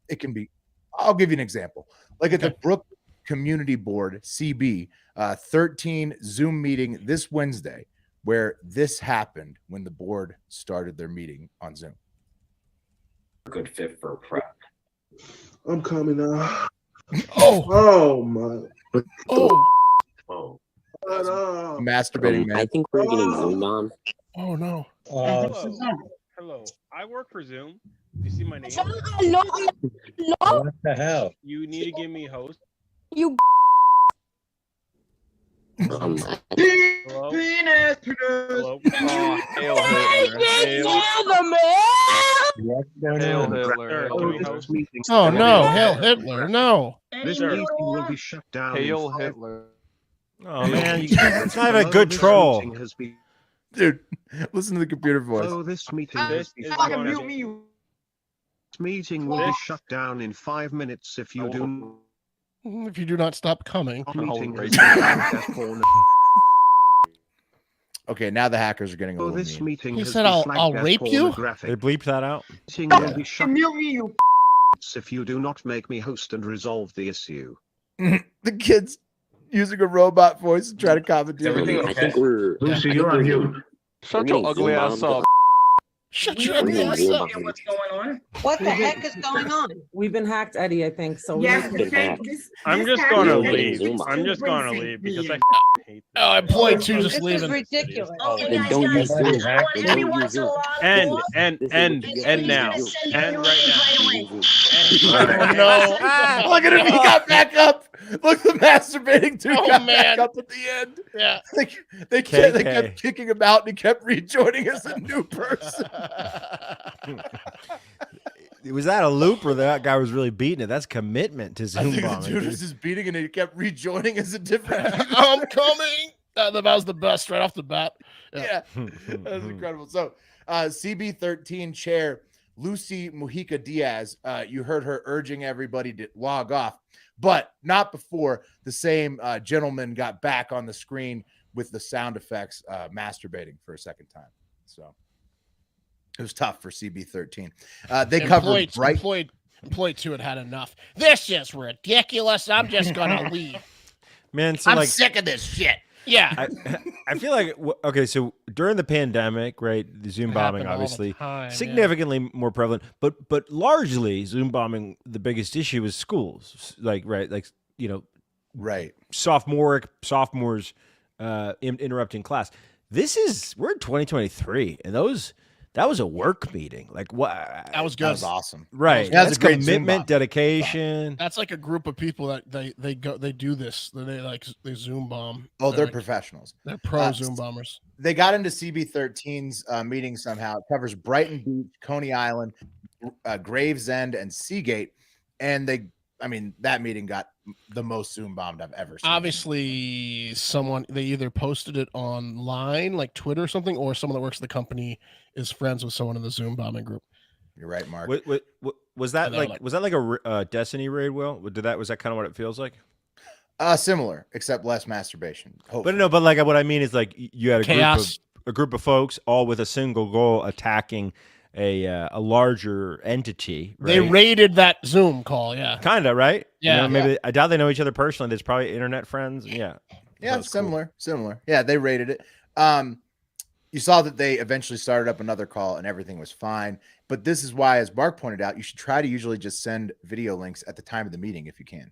Speaker 1: it can be, I'll give you an example. Like at the Brook Community Board, CB, 13 Zoom meeting this Wednesday, where this happened when the board started their meeting on Zoom.
Speaker 6: Good fit for prep.
Speaker 7: I'm coming out.
Speaker 2: Oh
Speaker 7: my.
Speaker 6: Oh.
Speaker 1: Masturbating man.
Speaker 8: I think we're getting Zoom bombed.
Speaker 2: Oh no.
Speaker 9: Hello. I work for Zoom. You see my name?
Speaker 10: Hello.
Speaker 9: What the hell? You need to give me host.
Speaker 10: You.
Speaker 9: Hello.
Speaker 10: Penis.
Speaker 9: Hello. Oh, hail Hitler.
Speaker 2: Oh no, hail Hitler. No.
Speaker 7: This meeting will be shut down.
Speaker 9: Hail Hitler.
Speaker 3: Oh man, it's not a good troll.
Speaker 1: Dude, listen to the computer voice.
Speaker 7: Oh, this meeting
Speaker 9: This
Speaker 7: is
Speaker 9: is
Speaker 7: fucking
Speaker 9: mute
Speaker 7: me. This meeting will be shut down in 5 minutes if you do.
Speaker 2: If you do not stop coming.
Speaker 7: Meeting has
Speaker 1: Okay, now the hackers are getting a little
Speaker 7: this
Speaker 1: mean.
Speaker 7: meeting
Speaker 2: He
Speaker 7: has
Speaker 2: said,
Speaker 7: been
Speaker 2: I'll
Speaker 7: flagged as
Speaker 2: rape you?
Speaker 7: pornographic.
Speaker 3: They bleep that out.
Speaker 7: Meeting will be shut if you do not make me host and resolve the issue.
Speaker 1: The kids using a robot voice to try to commandeer.
Speaker 6: Everything okay?
Speaker 8: I think we're.
Speaker 6: Lucy, you're on mute.
Speaker 9: Shut your ugly ass up.
Speaker 2: Shut your ugly ass up.
Speaker 10: What's going on?
Speaker 11: What the heck is going on?
Speaker 12: We've been hacked, Eddie, I think. So
Speaker 10: Yes,
Speaker 9: I'm just gonna leave. I'm just gonna leave because I hate this.
Speaker 2: Oh, employee two
Speaker 11: This
Speaker 2: just
Speaker 11: is
Speaker 2: leaving.
Speaker 11: ridiculous.
Speaker 8: Then don't use Zoom. Then don't use Zoom.
Speaker 9: End now. End right now.
Speaker 2: Oh no.
Speaker 1: Look at him, he got back up. Look, the masturbating dude
Speaker 2: Oh,
Speaker 1: got
Speaker 2: man.
Speaker 1: back up at the end.
Speaker 2: Yeah.
Speaker 1: They kept kicking him out, and he kept rejoining as a new person.
Speaker 3: Was that a loop or that guy was really beating it? That's commitment to
Speaker 1: I
Speaker 3: Zoom
Speaker 1: think the
Speaker 3: bombing.
Speaker 1: dude was just beating, and he kept rejoining as a different.
Speaker 2: I'm coming. That was the best right off the bat.
Speaker 1: Yeah, that was incredible. So, CB13 chair Lucy Mujica Diaz, you heard her urging everybody to log off, but not before the same gentleman got back on the screen with the sound effects masturbating for a second time. So it was tough for CB13. They covered
Speaker 2: Employee two had enough. This is ridiculous. I'm just gonna leave.
Speaker 3: Man, so
Speaker 2: I'm sick of this shit. Yeah.
Speaker 3: I feel like, okay, so during the pandemic, right, the Zoom bombing obviously significantly more prevalent, but largely Zoom bombing, the biggest issue was schools, like, right, like, you know,
Speaker 1: right,
Speaker 3: sophomores interrupting class. We're in 2023, and that was a work meeting. Like, what?
Speaker 2: That was good.
Speaker 1: That was awesome.
Speaker 3: Right.
Speaker 1: That was
Speaker 3: That's
Speaker 1: a great
Speaker 3: commitment, dedication.
Speaker 2: That's like a group of people that they do this. They Zoom bomb.
Speaker 1: Oh, they're
Speaker 2: like,
Speaker 1: professionals.
Speaker 2: They're pro Zoom bombers.
Speaker 1: They got into CB13's meeting somehow. It covers Brighton Beach, Coney Island, Gravesend, and Seagate. And that meeting got the most Zoom bombed I've ever seen.
Speaker 2: Obviously, they either posted it online, like Twitter or something, or someone that works at the company is friends with someone in the Zoom bombing group.
Speaker 1: You're right, Mark.
Speaker 3: Was that like a Destiny raid? Will was that kind of what it feels like?
Speaker 1: Similar, except less masturbation. Hopefully.
Speaker 3: But what I mean is like you had
Speaker 2: Chaos.
Speaker 3: a group of folks all with a single goal, attacking a larger entity. Right?
Speaker 2: They raided that Zoom call. Yeah,
Speaker 3: kind of right.
Speaker 2: Yeah,
Speaker 3: maybe I doubt they know each other personally. There's probably internet friends. Yeah,
Speaker 1: similar. Yeah, they rated it. You saw that they eventually started up another call and everything was fine. But this is why, as Mark pointed out, you should try to usually just send video links at the time of the meeting if you can,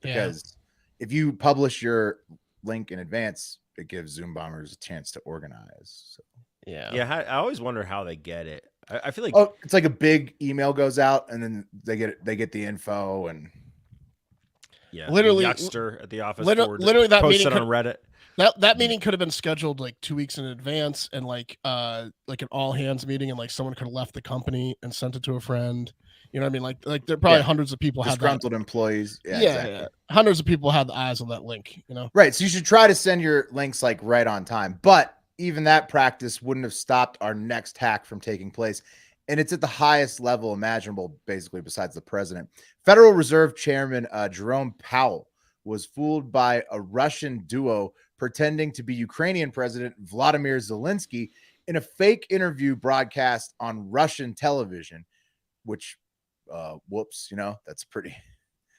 Speaker 1: because if you publish your link in advance, it gives Zoom bombers a chance to organize. So.
Speaker 3: Yeah. I always wonder how they get it. I feel like
Speaker 1: it's like a big email goes out and then they get the info and
Speaker 3: literally Yuckster at the office.
Speaker 2: Literally that meeting
Speaker 3: on Reddit.
Speaker 2: That meeting could have been scheduled like 2 weeks in advance and like an all hands meeting, and like someone could have left the company and sent it to a friend. You know what I mean? Like there are probably hundreds of people
Speaker 1: disgruntled employees. Yeah, exactly.
Speaker 2: Hundreds of people had the eyes on that link. You know,
Speaker 1: right? So you should try to send your links like right on time. But even that practice wouldn't have stopped our next hack from taking place. And it's at the highest level imaginable, basically, besides the president. Federal Reserve Chairman Jerome Powell was fooled by a Russian duo pretending to be Ukrainian President Vladimir Zelensky in a fake interview broadcast on Russian television, which, whoops, that's pretty.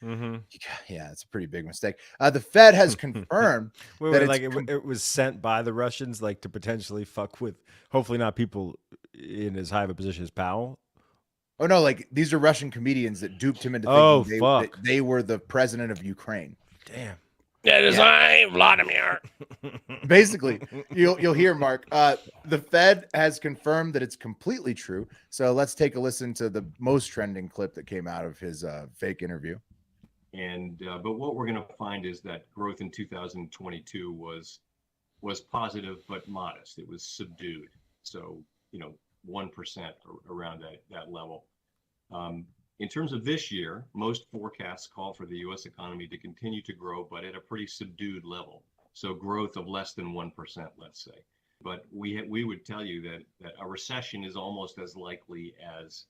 Speaker 1: Yeah, it's a pretty big mistake. The Fed has confirmed that
Speaker 3: it was sent by the Russians, like to potentially fuck with, hopefully not people in as high of a position as Powell.
Speaker 1: Oh no, like these are Russian comedians that duped him into thinking that they were the president of Ukraine.
Speaker 3: Damn.
Speaker 2: That is I, Vladimir.
Speaker 1: Basically, you'll hear, Mark. The Fed has confirmed that it's completely true. So let's take a listen to the most trending clip that came out of his fake interview.
Speaker 13: And but what we're going to find is that growth in 2022 was positive but modest. It was subdued. So 1% around that level. In terms of this year, most forecasts call for the U.S. economy to continue to grow, but at a pretty subdued level. So growth of less than 1%, let's say. But we would tell you that a recession is almost as likely as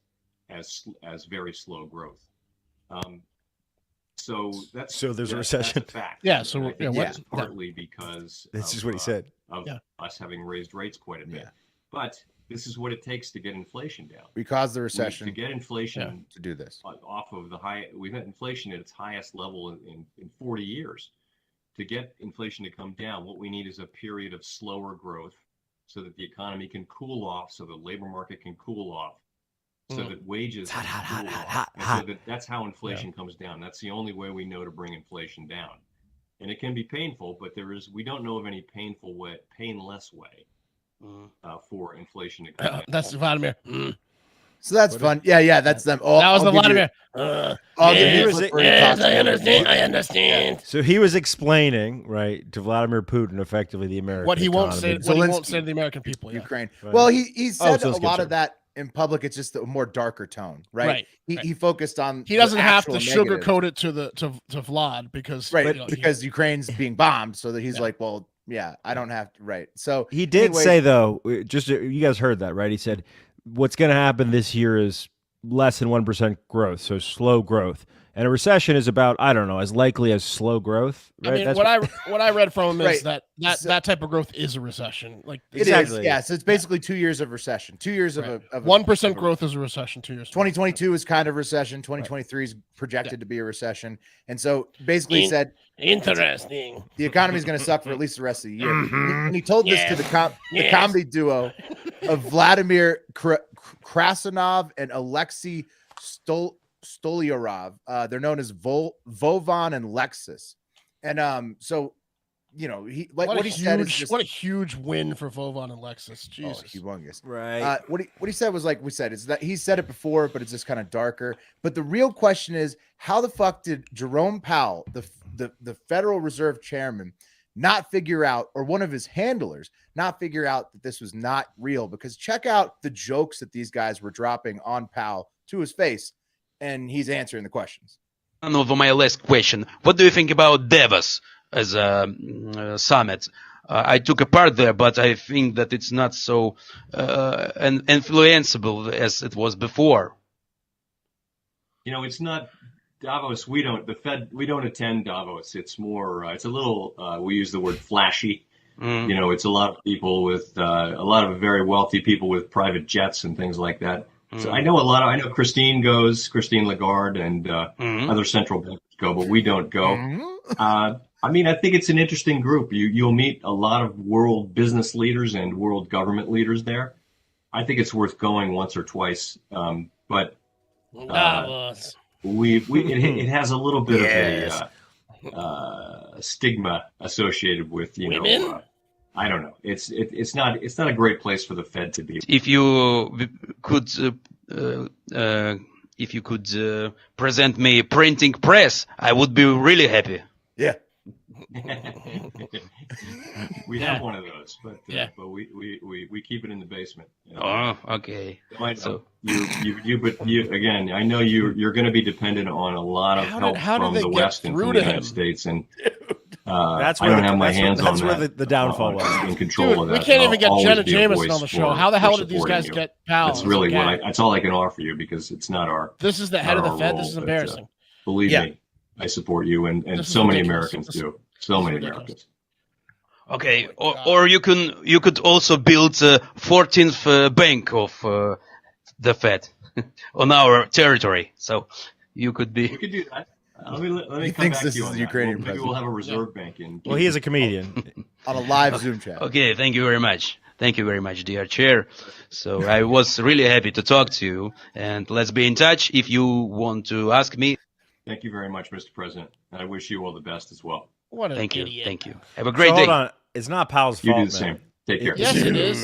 Speaker 13: very slow growth. So
Speaker 3: there's a recession.
Speaker 13: That's a fact.
Speaker 2: Yeah. So
Speaker 13: I think that's partly because
Speaker 3: this is what he said.
Speaker 13: Of us having raised rates quite a bit.
Speaker 1: Yeah.
Speaker 13: But this is what it takes to get inflation down.
Speaker 1: We caused the recession
Speaker 13: to get inflation
Speaker 1: to do this
Speaker 13: off of the high. We've had inflation at its highest level in 40 years. To get inflation to come down, what we need is a period of slower growth, so that the economy can cool off, so the labor market can cool off, so that wages can cool off. So that's how inflation comes down. That's the only way we know to bring inflation down. And it can be painful, but we don't know of any painless way for inflation to come down.
Speaker 2: That's Vladimir.
Speaker 1: So that's fun. Yeah, that's them.
Speaker 2: That was the Vladimir.
Speaker 3: Yes,
Speaker 2: I understand.
Speaker 3: So he was explaining, right, to Vladimir Putin, effectively the American
Speaker 2: what he won't say.
Speaker 3: economy.
Speaker 2: What he won't say to the American people. Yeah.
Speaker 1: Ukraine.
Speaker 3: Right.
Speaker 1: Well, he said a
Speaker 3: Zelensky,
Speaker 1: lot of that in public. It's just a more darker tone, right? He focused on.
Speaker 2: He doesn't have to
Speaker 1: actual negative.
Speaker 2: sugarcoat it to Vlad because
Speaker 1: because Ukraine's being bombed, so that he's like, well, yeah, I don't have to. Right. So
Speaker 3: he did say though, just you guys heard that, right? He said what's going to happen this year is less than 1% growth, so slow growth. And a recession is about, I don't know, as likely as slow growth. Right?
Speaker 2: I mean, what I read from him is that type of growth is a recession. Like
Speaker 1: exactly. Yeah. So it's basically 2 years of recession. 2 years of
Speaker 2: 1% growth is a recession. 2 years.
Speaker 1: 2022 is kind of recession. 2023 is projected to be a recession. And so basically said
Speaker 2: interesting.
Speaker 1: The economy is going to suck for at least the rest of the year. And he told this to the comedy duo of Vladimir Krasanov and Alexei Stolyarov. They're known as Vovan and Lexus. And so, he what he said is just,
Speaker 2: what a huge win for Vovan and Lexus. Jesus,
Speaker 1: humongous.
Speaker 3: Right.
Speaker 1: What he said was, like we said, is that he said it before, but it's just kind of darker. But the real question is, how the fuck did Jerome Powell, the Federal Reserve Chairman, not figure out, or one of his handlers not figure out that this was not real? Because check out the jokes that these guys were dropping on Powell to his face, and he's answering the questions.
Speaker 14: And over my last question, what do you think about Davos as a summit? I took a part there, but I think that it's not so influenceable as it was before.
Speaker 13: It's not Davos. We don't attend Davos. It's more, it's a little, we use the word flashy. It's a lot of people with, a lot of very wealthy people with private jets and things like that. So I know Christine Lagarde and other central bankers go, but we don't go. I think it's an interesting group. You'll meet a lot of world business leaders and world government leaders there. I think it's worth going once or twice. But it has a little bit of a stigma associated with
Speaker 14: women.
Speaker 13: I don't know. It's not a great place for the Fed to be.
Speaker 14: If you could present me a printing press, I would be really happy.
Speaker 1: Yeah.
Speaker 13: We have one of those, but we keep it in the basement.
Speaker 14: Oh, okay.
Speaker 13: So you again, I know you're going to be dependent on a lot of help from the West and from the United States, and I don't have my hands on that.
Speaker 3: That's where the downfall was.
Speaker 13: In control of that.
Speaker 2: We can't even get Jenna Jameson on the show. How the hell did these guys get Powell?
Speaker 13: That's really that's all I can offer you, because it's not our.
Speaker 2: This is the head of the Fed. This is embarrassing.
Speaker 13: believe me, I support you, and so many Americans do. So many Americans.
Speaker 14: Okay, or you could also build a 14th bank of the Fed on our territory. So you could be.
Speaker 13: We could do that. Let me
Speaker 1: He
Speaker 13: come
Speaker 1: thinks
Speaker 13: back
Speaker 1: this
Speaker 13: to you
Speaker 1: is
Speaker 13: on
Speaker 1: the
Speaker 13: that.
Speaker 1: Ukrainian
Speaker 13: Maybe we'll have a reserve bank in.
Speaker 3: Well, he is a comedian.
Speaker 1: On a live Zoom chat.
Speaker 14: Okay, thank you very much. Thank you very much, dear chair. So I was really happy to talk to you, and let's be in touch if you want to ask me.
Speaker 13: Thank you very much, Mr. President. And I wish you all the best as well.
Speaker 2: What an
Speaker 14: Thank you.
Speaker 2: idiot.
Speaker 14: Thank you. Have a great day.
Speaker 3: Hold on. It's not Pal's
Speaker 13: You
Speaker 3: fault,
Speaker 13: do the
Speaker 3: man.
Speaker 13: same. Take care.
Speaker 2: Yes, it is.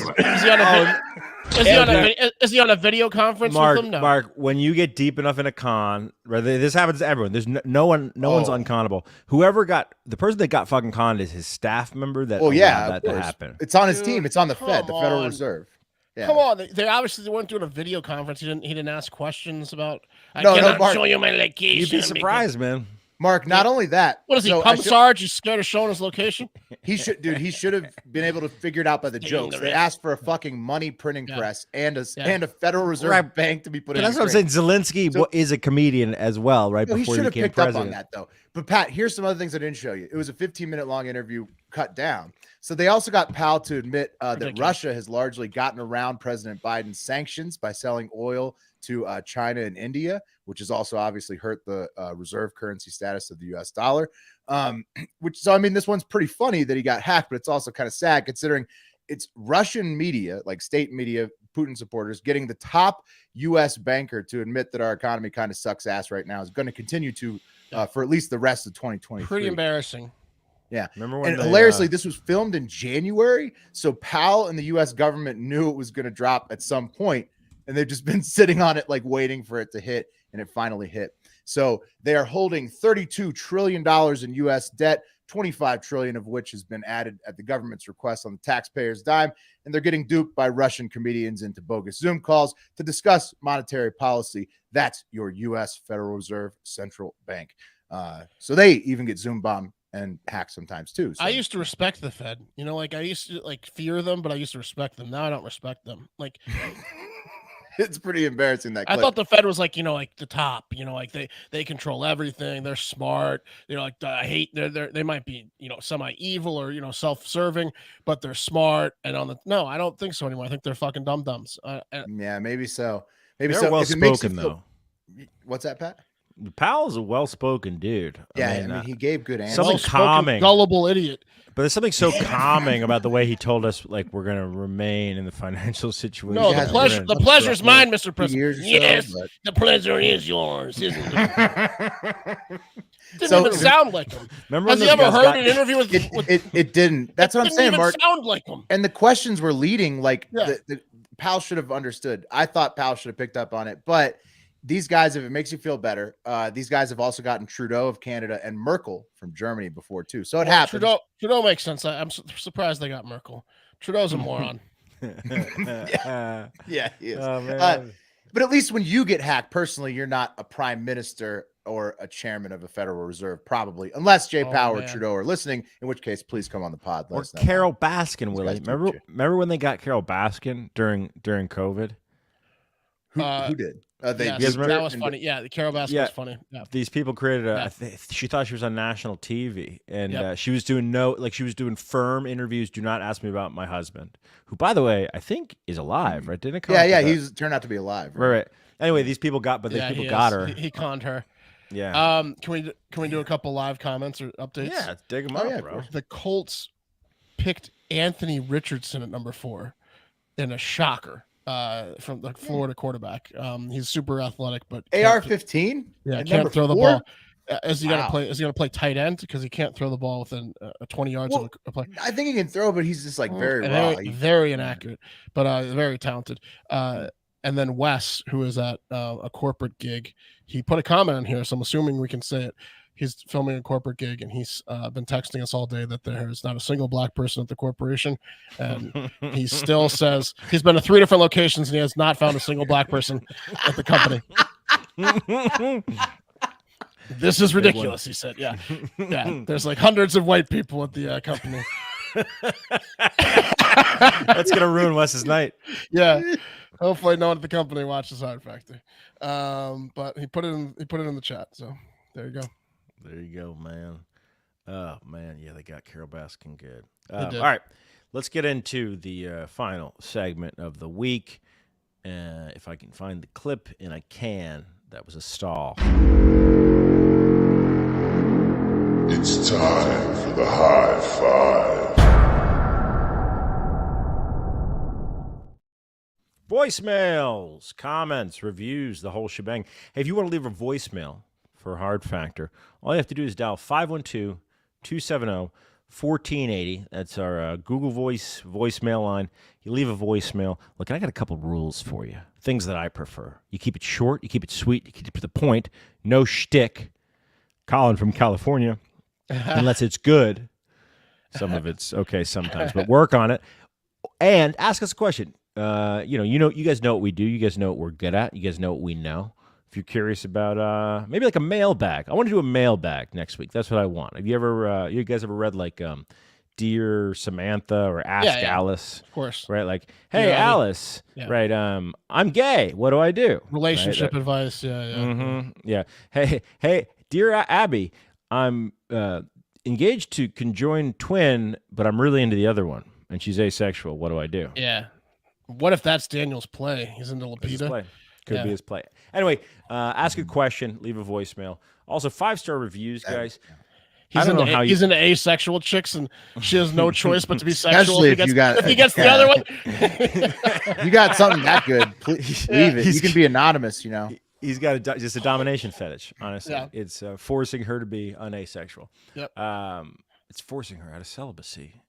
Speaker 2: Is he on a video conference
Speaker 3: Mark,
Speaker 2: with them? No.
Speaker 3: Mark, when you get deep enough in a con, this happens to everyone. There's no one's unconnable. The person that got fucking conned is his staff member that allowed that to happen.
Speaker 1: It's on his team. It's on the Fed, the Federal Reserve. Yeah.
Speaker 2: Come on, they obviously weren't doing a video conference. He didn't ask questions about. I
Speaker 1: No,
Speaker 2: cannot
Speaker 1: Mark,
Speaker 2: show you my location.
Speaker 3: You'd be surprised, man.
Speaker 1: Mark, not only that.
Speaker 2: What is he, Sarge? He's scared of showing his location?
Speaker 1: He should have been able to figure it out by the jokes. They asked for a fucking money printing press and a Federal Reserve Bank to be put in.
Speaker 3: That's what I'm saying. Zelensky is a comedian as well, right?
Speaker 1: He
Speaker 3: Before
Speaker 1: should
Speaker 3: he
Speaker 1: have
Speaker 3: became
Speaker 1: picked
Speaker 3: president.
Speaker 1: up on that, though. But Pat, here's some other things I didn't show you. It was a 15-minute long interview cut down. So they also got Pal to admit that Russia has largely gotten around President Biden's sanctions by selling oil to China and India, which has also obviously hurt the reserve currency status of the U.S. dollar. This one's pretty funny that he got hacked, but it's also kind of sad considering it's Russian media, like state media, Putin supporters, getting the top U.S. banker to admit that our economy kind of sucks ass right now is going to continue to for at least the rest of 2023.
Speaker 2: Pretty embarrassing.
Speaker 1: Yeah.
Speaker 3: Remember when
Speaker 1: hilariously, this was filmed in January, so Powell and the U.S. government knew it was going to drop at some point, and they've just been sitting on it, like waiting for it to hit, and it finally hit. So they are holding $32 trillion in U.S. debt, $25 trillion of which has been added at the government's request on the taxpayers' dime, and they're getting duped by Russian comedians into bogus Zoom calls to discuss monetary policy. That's your U.S. Federal Reserve Central Bank. So they even get Zoom bombed and hacked sometimes too. So.
Speaker 2: I used to respect the Fed. I used to fear them, but I used to respect them. Now I don't respect them.
Speaker 1: It's pretty embarrassing that
Speaker 2: I thought the Fed was like the top, they control everything. They're smart. I hate they might be, semi-evil or, self-serving, but they're smart. And no, I don't think so anymore. I think they're fucking dum-dums.
Speaker 1: Yeah, maybe so. Maybe
Speaker 3: they're
Speaker 1: so.
Speaker 3: Well-spoken though.
Speaker 1: What's that, Pat?
Speaker 3: Powell's a well-spoken dude.
Speaker 1: I mean, he gave good answers.
Speaker 3: Something calming,
Speaker 2: gullible idiot.
Speaker 3: But there's something so calming about the way he told us, we're going to remain in the financial situation.
Speaker 2: No, the pleasure's mine, Mr. President. Yes, the pleasure is yours, isn't it? Didn't even sound like him. Has he ever heard an interview with?
Speaker 1: It didn't. That's what I'm saying, Mark.
Speaker 2: Sound like him.
Speaker 1: And the questions were leading Powell should have understood. I thought Powell should have picked up on it, but. These guys, if it makes you feel better, these guys have also gotten Trudeau of Canada and Merkel from Germany before too. So it happens.
Speaker 2: Trudeau makes sense. I'm surprised they got Merkel. Trudeau's a moron.
Speaker 1: Yeah, he is.
Speaker 3: Oh, man.
Speaker 1: But at least when you get hacked personally, you're not a prime minister or a chairman of a Federal Reserve, probably, unless Jay Powell or Trudeau are listening. In which case, please come on the pod.
Speaker 3: Or Carol Baskin, Willie. Remember when they got Carol Baskin during COVID?
Speaker 1: Who did?
Speaker 2: That was funny. Yeah, the Carol Baskin was funny. Yeah.
Speaker 3: These people created she thought she was on national TV, and she was doing firm interviews. Do not ask me about my husband, who, by the way, I think is alive. Right? Didn't it?
Speaker 1: He's turned out to be alive.
Speaker 3: Right. Anyway, these people got her.
Speaker 2: He conned her.
Speaker 3: Yeah.
Speaker 2: Can we do a couple live comments or updates?
Speaker 3: Yeah, dig them up, bro.
Speaker 2: The Colts picked Anthony Richardson at number 4 in a shocker. From the Florida quarterback. He's super athletic, but
Speaker 1: AR-15.
Speaker 2: Yeah, can't throw the ball. Is he gonna play tight end because he can't throw the ball within 20 yards of a play?
Speaker 1: I think he can throw, but he's just very raw.
Speaker 2: Very inaccurate, but very talented. And then Wes, who is at a corporate gig, he put a comment in here, so I'm assuming we can say it. He's filming a corporate gig, and he's been texting us all day that there is not a single black person at the corporation. And he still says he's been to 3 different locations, and he has not found a single black person at the company. This is ridiculous, he said. Yeah. There's hundreds of white people at the company.
Speaker 3: That's gonna ruin Wes's night.
Speaker 2: Yeah. Hopefully, no one at the company watches Hard Factor. But he put it in the chat. So. There you go.
Speaker 3: There you go, man. Oh, man. Yeah, they got Carol Baskin good.
Speaker 2: They did.
Speaker 3: All right. Let's get into the final segment of the week. If I can find the clip, and I can. That was a stall.
Speaker 4: It's time for the high five.
Speaker 3: Voicemails, comments, reviews, the whole shebang. Hey, if you want to leave a voicemail for Hard Factor, all you have to do is dial 512-270-1480. That's our Google Voice voicemail line. You leave a voicemail. Look, I got a couple rules for you, things that I prefer. You keep it short, you keep it sweet, you keep it to the point, no shtick. Colin from California, unless it's good. Some of it's okay sometimes, but work on it. And ask us a question. You guys know what we do. You guys know what we're good at. You guys know what we know. If you're curious about maybe like a mailbag, I want to do a mailbag next week. That's what I want. Have you ever, you guys ever read like Dear Samantha or Ask Alice?
Speaker 2: Of course.
Speaker 3: Right? Like, hey, Alice, right? I'm gay. What do I do?
Speaker 2: Relationship
Speaker 3: right?
Speaker 2: advice. Yeah.
Speaker 3: Mm-hmm. Yeah. Hey, dear Abby, I'm engaged to conjoined twin, but I'm really into the other one, and she's asexual. What do I do?
Speaker 2: Yeah. What if that's Daniel's play? He's into Lapita.
Speaker 3: Could be his play. Anyway, ask a question, leave a voicemail. Also, 5-star reviews, guys.
Speaker 2: He's into asexual chicks, and she has no choice but to be sexual.
Speaker 1: Especially
Speaker 2: if he gets the other one.
Speaker 1: You got something that good, please leave it. You can be anonymous, you know.
Speaker 3: He's got just a domination fetish, honestly.
Speaker 2: Yeah.
Speaker 3: It's forcing her to be unasexual.
Speaker 2: Yep.
Speaker 3: It's forcing her out of celibacy.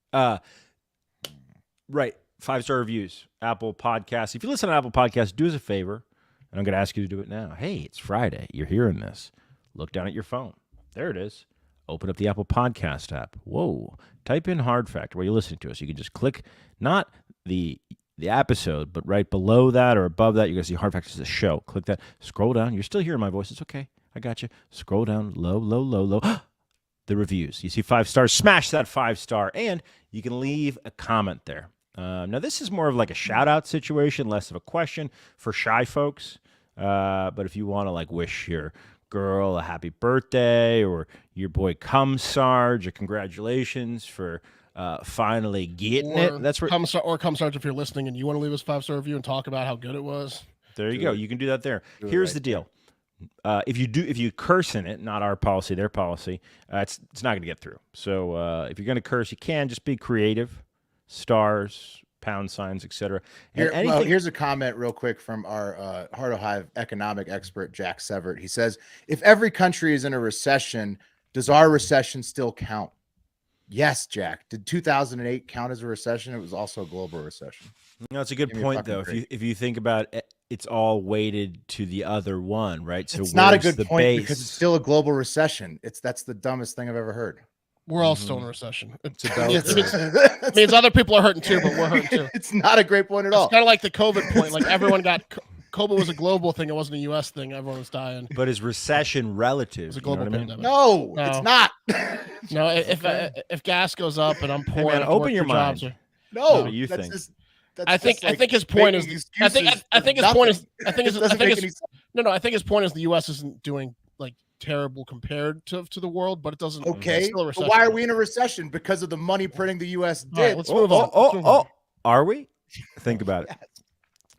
Speaker 3: Right. 5-star reviews, Apple Podcasts. If you listen to Apple Podcasts, do us a favor, and I'm going to ask you to do it now. Hey, it's Friday. You're hearing this. Look down at your phone. There it is. Open up the Apple Podcast app. Whoa. Type in Hard Factor while you're listening to us. You can just click, not the episode, but right below that or above that, you're going to see Hard Factor as a show. Click that. Scroll down. You're still hearing my voice. It's okay. I got you. Scroll down low. The reviews. You see 5 stars. Smash that 5-star, and you can leave a comment there. Now, this is more of like a shout-out situation, less of a question for shy folks. But if you want to like wish your girl a happy birthday, or your boy Cum Sarge a congratulations for finally getting it. That's where
Speaker 2: Cum Sarge, if you're listening and you want to leave us 5-star review and talk about how good it was.
Speaker 3: There you go. You can do that there. Here's the deal. If you curse in it, not our policy, their policy, it's not going to get through. So if you're going to curse, you can just be creative. Stars, pound signs, etc.
Speaker 1: Here's a comment real quick from our Heart of Hive economic expert, Jack Severt. He says, if every country is in a recession, does our recession still count? Yes, Jack. Did 2008 count as a recession? It was also a global recession.
Speaker 3: No, it's a good point, though. If you think about it, it's all weighted to the other one, right? So
Speaker 1: it's not a good point because it's still a global recession. That's the dumbest thing I've ever heard.
Speaker 2: We're all still in a recession. It means other people are hurting too, but we're hurting too.
Speaker 1: It's not a great point at all.
Speaker 2: It's kind of like the COVID point. Like everyone got COVID was a global thing. It wasn't a U.S. thing. Everyone was dying.
Speaker 3: But is recession relative?
Speaker 2: It's a global pandemic.
Speaker 1: No, it's not.
Speaker 2: No, if gas goes up and I'm poor,
Speaker 3: hey man, open your mind.
Speaker 1: No,
Speaker 3: what you think?
Speaker 2: I think his point is I think his point is the U.S. isn't doing like terrible compared to the world, but it doesn't.
Speaker 1: Okay, but why are we in a recession? Because of the money printing the U.S. did.
Speaker 2: Right, let's move on.
Speaker 3: Are we? Think about it.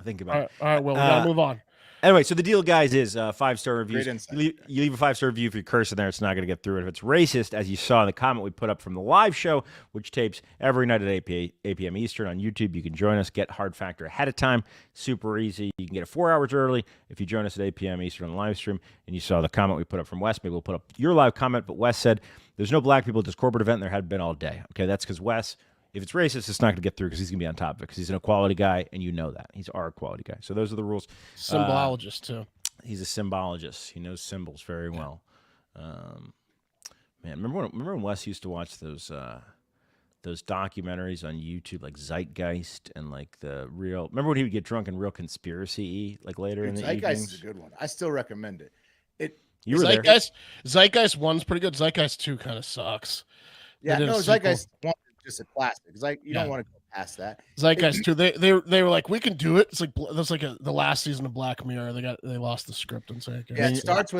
Speaker 3: Think about it.
Speaker 2: All right, well, we gotta move on.
Speaker 3: Anyway, so the deal, guys, is 5-star reviews. You leave a 5-star review if you're cursing there. It's not going to get through it. If it's racist, as you saw in the comment we put up from the live show, which tapes every night at 8 p.m. Eastern on YouTube, you can join us. Get Hard Factor ahead of time. Super easy. You can get it 4 hours early if you join us at 8 p.m. Eastern on the live stream. And you saw the comment we put up from Wes. Maybe we'll put up your live comment. But Wes said, there's no black people at this corporate event. There had been all day. Okay, that's because Wes, if it's racist, it's not going to get through because he's going to be on top of it because he's an equality guy, and you know that. He's our equality guy. So those are the rules.
Speaker 2: Symbologist, too.
Speaker 3: He's a symbologist. He knows symbols very well. Man, remember when Wes used to watch those documentaries on YouTube, like Zeitgeist and like the real. Remember when he would get drunk and real conspiracy like later in the evenings?
Speaker 1: Zeitgeist is a good one. I still recommend it.
Speaker 3: You were
Speaker 2: Zeitgeist 1's pretty good. Zeitgeist 2 kind of sucks.
Speaker 1: Yeah, no, Zeitgeist 1 just a classic. It's like you don't want to go past that.
Speaker 2: Zeitgeist too. They were like, we can do it. It's like that's like the last season of Black Mirror. They lost the script and Zeitgeist.
Speaker 1: Yeah, it starts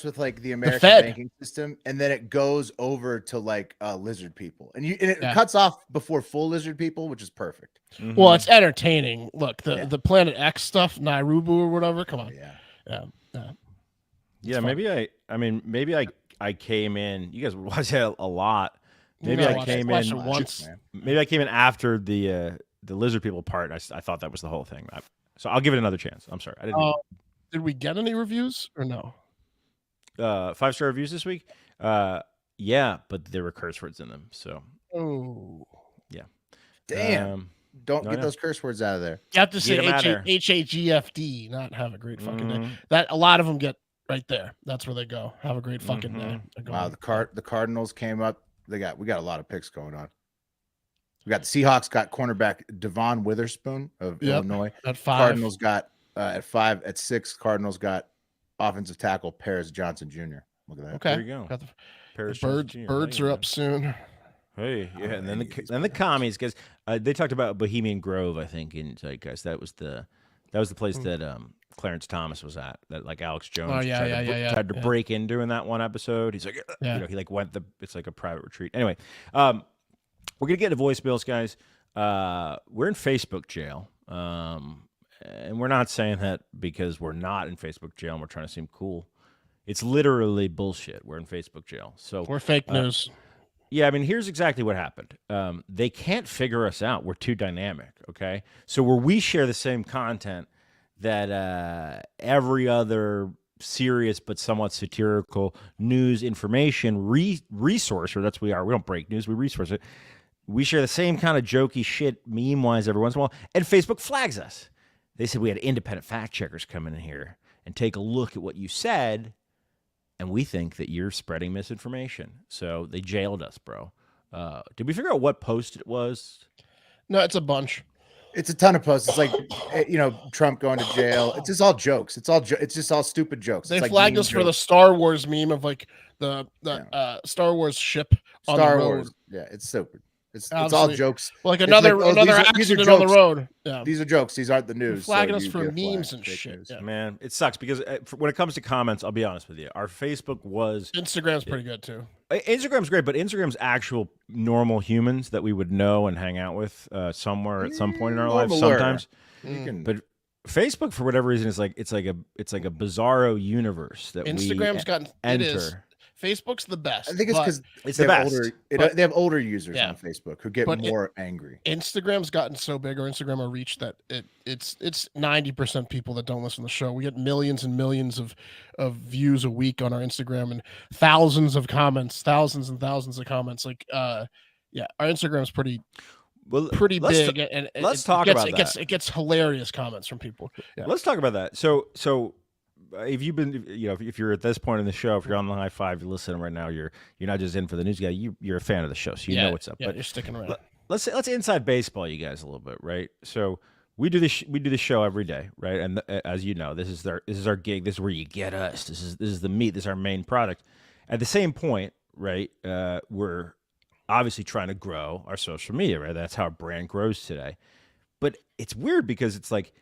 Speaker 1: with like the American banking system, and then it goes over to like lizard people, and it cuts off before full lizard people, which is perfect.
Speaker 2: Well, it's entertaining. Look, the Planet X stuff, Nairubu or whatever. Come on.
Speaker 3: Yeah. Maybe I came in. You guys watch it a lot. Maybe I came in
Speaker 2: once.
Speaker 3: Maybe I came in after the lizard people part. And I thought that was the whole thing. So I'll give it another chance. I'm sorry. I didn't.
Speaker 2: Did we get any reviews or no?
Speaker 3: 5-star reviews this week. Yeah, but there were curse words in them. So.
Speaker 2: Oh.
Speaker 3: Yeah.
Speaker 1: Damn. Don't get those curse words out of there.
Speaker 2: You have to say HAGFD, not have a great fucking day. That a lot of them get right there. That's where they go. Have a great fucking day.
Speaker 1: Wow, the Cardinals came up. We got a lot of picks going on. We got the Seahawks got cornerback Devon Witherspoon of Illinois.
Speaker 2: At 5.
Speaker 1: Cardinals got at 5. At 6, Cardinals got offensive tackle Paris Johnson Jr. Look at that.
Speaker 2: Okay.
Speaker 3: There you go.
Speaker 2: Got the birds are up soon.
Speaker 3: Hey, yeah, and then the commies, because they talked about Bohemian Grove, I think, in Zeitgeist. That was the place that Clarence Thomas was at, that like Alex Jones tried to break into in that one episode. He's like, he like went it's like a private retreat. Anyway, we're gonna get into voicemails, guys. We're in Facebook jail, and we're not saying that because we're not in Facebook jail and we're trying to seem cool. It's literally bullshit. We're in Facebook jail, so
Speaker 2: we're fake news.
Speaker 3: Yeah, I mean, here's exactly what happened. They can't figure us out. We're too dynamic, okay? So where we share the same content that every other serious but somewhat satirical news information resource, or that's what we are. We don't break news, we resource it. We share the same kind of jokey shit meme-wise every once in a while, and Facebook flags us. They said we had independent fact checkers come in here and take a look at what you said, and we think that you're spreading misinformation. So they jailed us, bro. Did we figure out what post it was?
Speaker 2: No, it's a bunch.
Speaker 1: It's a ton of posts. It's like, Trump going to jail. It's just all jokes. It's just all stupid jokes.
Speaker 2: They
Speaker 1: it's
Speaker 2: flagged us for the Star Wars meme of like the Star Wars ship on the road.
Speaker 1: Wars. Yeah, it's stupid. It's all jokes.
Speaker 2: Like another accident on the road. Yeah.
Speaker 1: These are jokes. These aren't the news.
Speaker 2: They're flagging us for memes and shit. Yeah.
Speaker 3: Man, it sucks because when it comes to comments, I'll be honest with you. Our Facebook was...
Speaker 2: Instagram's pretty good too.
Speaker 3: Instagram's great, but Instagram's actual normal humans that we would know and hang out with somewhere at some point in our lives sometimes. But Facebook, for whatever reason, is like it's like a bizarro universe that
Speaker 2: Instagram's gotten
Speaker 3: enter.
Speaker 2: It is. Facebook's the best.
Speaker 1: I think it's because
Speaker 3: it's the best.
Speaker 1: They have older users on Facebook who get more angry.
Speaker 2: Instagram's gotten so big, or Instagram a reach that it's 90% people that don't listen to the show. We get millions and millions of views a week on our Instagram and thousands of comments, thousands and thousands of comments. Like, our Instagram's pretty big, and
Speaker 3: let's talk about that.
Speaker 2: It gets hilarious comments from people. Yeah.
Speaker 3: Let's talk about that. So. If you've been, if you're at this point in the show, if you're on the high five, you're listening right now, you're not just in for the news guy. You're a fan of the show, so you know what's up.
Speaker 2: Yeah, but you're sticking around.
Speaker 3: Let's inside baseball you guys a little bit, right? So we do this show every day, right? And as you know, this is our gig. This is where you get us. This is the meat. This is our main product. At the same point, right? We're obviously trying to grow our social media, right? That's how our brand grows today. But it's weird because it's like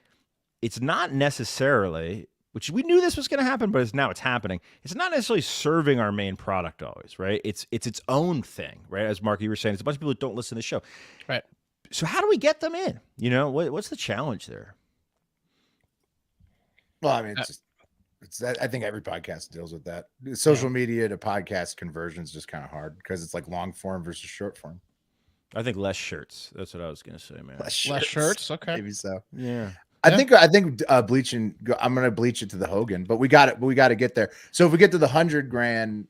Speaker 3: it's not necessarily. Which we knew this was going to happen, but now it's happening. It's not necessarily serving our main product always, right? It's its own thing, right? As Mark, you were saying, it's a bunch of people that don't listen to the show.
Speaker 2: Right.
Speaker 3: So how do we get them in? What's the challenge there?
Speaker 1: Well, I mean, I think every podcast deals with that. Social media to podcast conversion is just kind of hard because it's like long form versus short form.
Speaker 3: I think less shirts. That's what I was going to say, man.
Speaker 2: Less shirts? Okay.
Speaker 1: Maybe so.
Speaker 3: Yeah.
Speaker 1: I think bleaching. I'm gonna bleach it to the Hogan, but we got it. We got to get there. So if we get to the $100,000,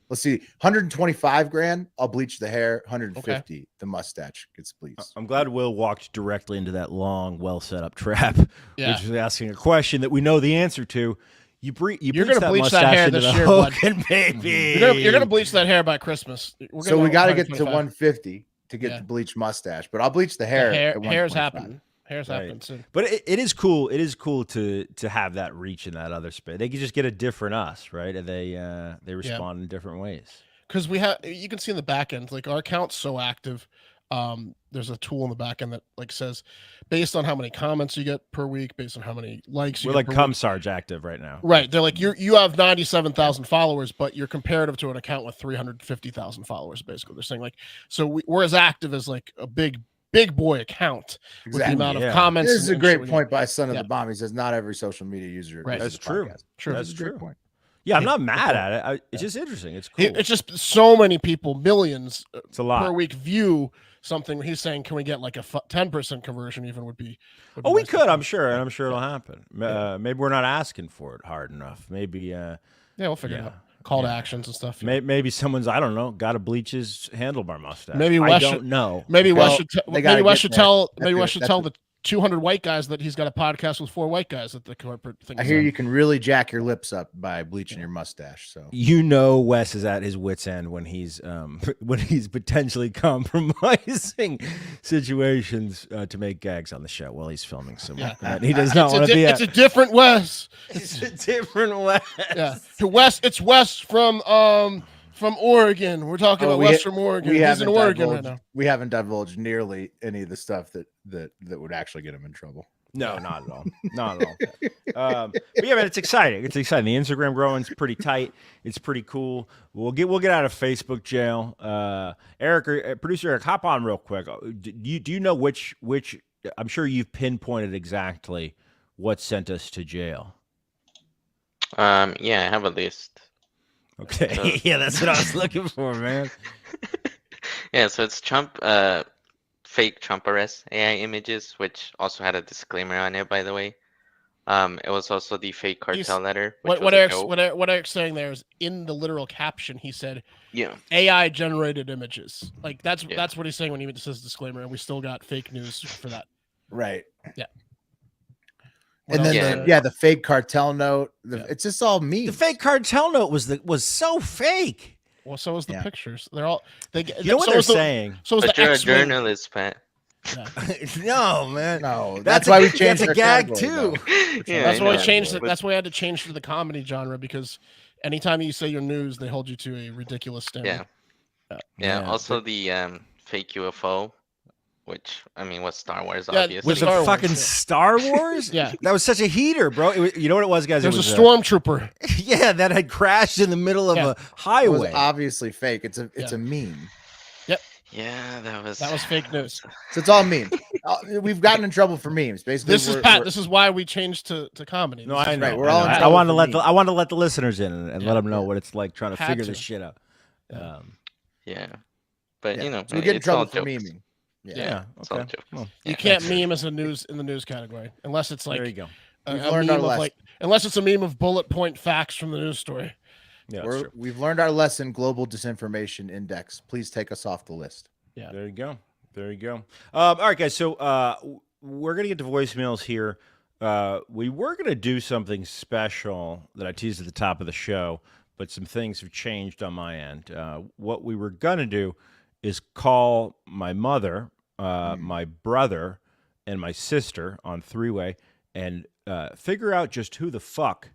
Speaker 1: let's see, $125,000, I'll bleach the hair. $150,000, the mustache gets bleached.
Speaker 3: I'm glad Will walked directly into that long, well set up trap, which is asking a question that we know the answer to. You're gonna bleach that hair this year, Hogan, baby.
Speaker 2: You're gonna bleach that hair by Christmas.
Speaker 1: So we got to get to 150 to get the bleached mustache, but I'll bleach the hair.
Speaker 2: Hair's happening. Hair's happening soon.
Speaker 3: But it is cool. It is cool to have that reach in that other space. They can just get a different us, right? And they respond in different ways.
Speaker 2: because you can see in the back end, like our account's so active. There's a tool in the back end that like says, based on how many comments you get per week, based on how many likes you
Speaker 3: we're
Speaker 2: get
Speaker 3: like
Speaker 2: per
Speaker 3: cum
Speaker 2: week.
Speaker 3: sarge active right now.
Speaker 2: Right. They're like you have 97,000 followers, but you're comparative to an account with 350,000 followers. Basically, they're saying like, so we're as active as like a big boy account with the amount of comments.
Speaker 1: This is a great point by Son of the Bomb. He says not every social media user.
Speaker 2: Right.
Speaker 3: That's true.
Speaker 2: True.
Speaker 3: That's
Speaker 1: a great
Speaker 3: true.
Speaker 1: Point.
Speaker 3: Yeah, I'm not mad at it. It's just interesting. It's cool.
Speaker 2: It's just so many people, millions
Speaker 3: it's a lot.
Speaker 2: per week view something. He's saying, can we get like a 10% conversion even would be
Speaker 3: Oh, we
Speaker 2: nice
Speaker 3: could, I'm sure. And I'm sure it'll happen. Maybe we're not asking for it hard enough. Maybe.
Speaker 2: Yeah, we'll figure it out. Call to actions and stuff.
Speaker 3: Maybe someone's, I don't know, got to bleach his handlebar mustache.
Speaker 2: Maybe
Speaker 3: I don't know.
Speaker 2: Maybe Wes should tell the 200 white guys that he's got a podcast with 4 white guys at the corporate thing.
Speaker 1: I hear you can really jack your lips up by bleaching your mustache. So
Speaker 3: Wes is at his wit's end when he's potentially compromising situations to make gags on the show while he's filming somewhere. He does not want to be.
Speaker 2: It's a different Wes.
Speaker 3: It's a different Wes.
Speaker 2: Yeah, it's Wes from Oregon. We're talking about Wes from Oregon. He's in Oregon right now.
Speaker 1: We haven't divulged nearly any of the stuff that would actually get him in trouble.
Speaker 3: No, not at all. Not at all. But yeah, man, it's exciting. It's exciting. The Instagram growing is pretty tight. It's pretty cool. We'll get out of Facebook jail. Producer Eric, hop on real quick. Do you know which? I'm sure you've pinpointed exactly what sent us to jail.
Speaker 8: Yeah, I have a list.
Speaker 3: Okay.
Speaker 8: So,
Speaker 3: yeah, that's what I was looking for, man.
Speaker 8: Yeah, so it's Trump, fake Trump arrest AI images, which also had a disclaimer on it, by the way. It was also the fake cartel letter.
Speaker 2: What Eric's saying there is in the literal caption. He said,
Speaker 8: "Yeah,
Speaker 2: AI generated images." Like that's what he's saying when he says disclaimer, and we still got fake news for that.
Speaker 1: Right.
Speaker 2: Yeah.
Speaker 1: And then the fake cartel note. It's just all me.
Speaker 3: The fake cartel note was so fake.
Speaker 2: Well, so was the pictures. They're all.
Speaker 3: You know what they're saying?
Speaker 2: So was
Speaker 8: but
Speaker 2: the
Speaker 8: you're
Speaker 2: X-Men.
Speaker 8: a journalist, Pat.
Speaker 2: Yeah.
Speaker 3: No, man.
Speaker 1: No, that's why we changed
Speaker 3: the gag too.
Speaker 8: Yeah,
Speaker 2: that's why we changed it. That's why I had to change to the comedy genre, because anytime you say your news, they hold you to a ridiculous standard.
Speaker 8: Yeah. Also the fake UFO. Which, I mean, was Star Wars,
Speaker 2: Yeah,
Speaker 8: obviously.
Speaker 3: Was it fucking Star Wars?
Speaker 2: Yeah.
Speaker 3: That was such a heater, bro. You know what it was, guys?
Speaker 2: There's a stormtrooper.
Speaker 3: Yeah, that had crashed in the middle of a highway.
Speaker 1: It was obviously fake. It's a meme.
Speaker 2: Yep.
Speaker 8: Yeah, that was
Speaker 2: fake news.
Speaker 1: So it's all memes. We've gotten in trouble for memes. Basically,
Speaker 2: This is why we changed to comedy.
Speaker 3: No, I know.
Speaker 1: Right. We're all in
Speaker 3: I
Speaker 1: trouble
Speaker 3: want to
Speaker 1: for
Speaker 3: let
Speaker 1: memes.
Speaker 3: I want to let the listeners in and let them know what it's like trying to
Speaker 2: Had
Speaker 3: figure
Speaker 2: to.
Speaker 3: this shit out.
Speaker 8: Yeah. But, you know,
Speaker 1: So we get in
Speaker 8: it's
Speaker 1: trouble
Speaker 8: all
Speaker 1: for
Speaker 8: jokes.
Speaker 1: memeing.
Speaker 3: Yeah.
Speaker 8: It's all
Speaker 3: Okay.
Speaker 8: jokes.
Speaker 3: Well,
Speaker 2: You can't meme as a news in the news category unless it's like
Speaker 3: there you go.
Speaker 1: We've
Speaker 2: a
Speaker 1: learned
Speaker 2: meme
Speaker 1: our
Speaker 2: of
Speaker 1: lesson.
Speaker 2: unless it's a meme of bullet point facts from the news story.
Speaker 3: Yeah, that's true.
Speaker 1: We've learned our lesson. Global disinformation index. Please take us off the list.
Speaker 2: Yeah.
Speaker 3: There you go. There you go. All right, guys. So we're gonna get to voicemails here. We were gonna do something special that I teased at the top of the show, but some things have changed on my end. What we were gonna do is call my mother, my brother, and my sister on three-way and figure out just who the fuck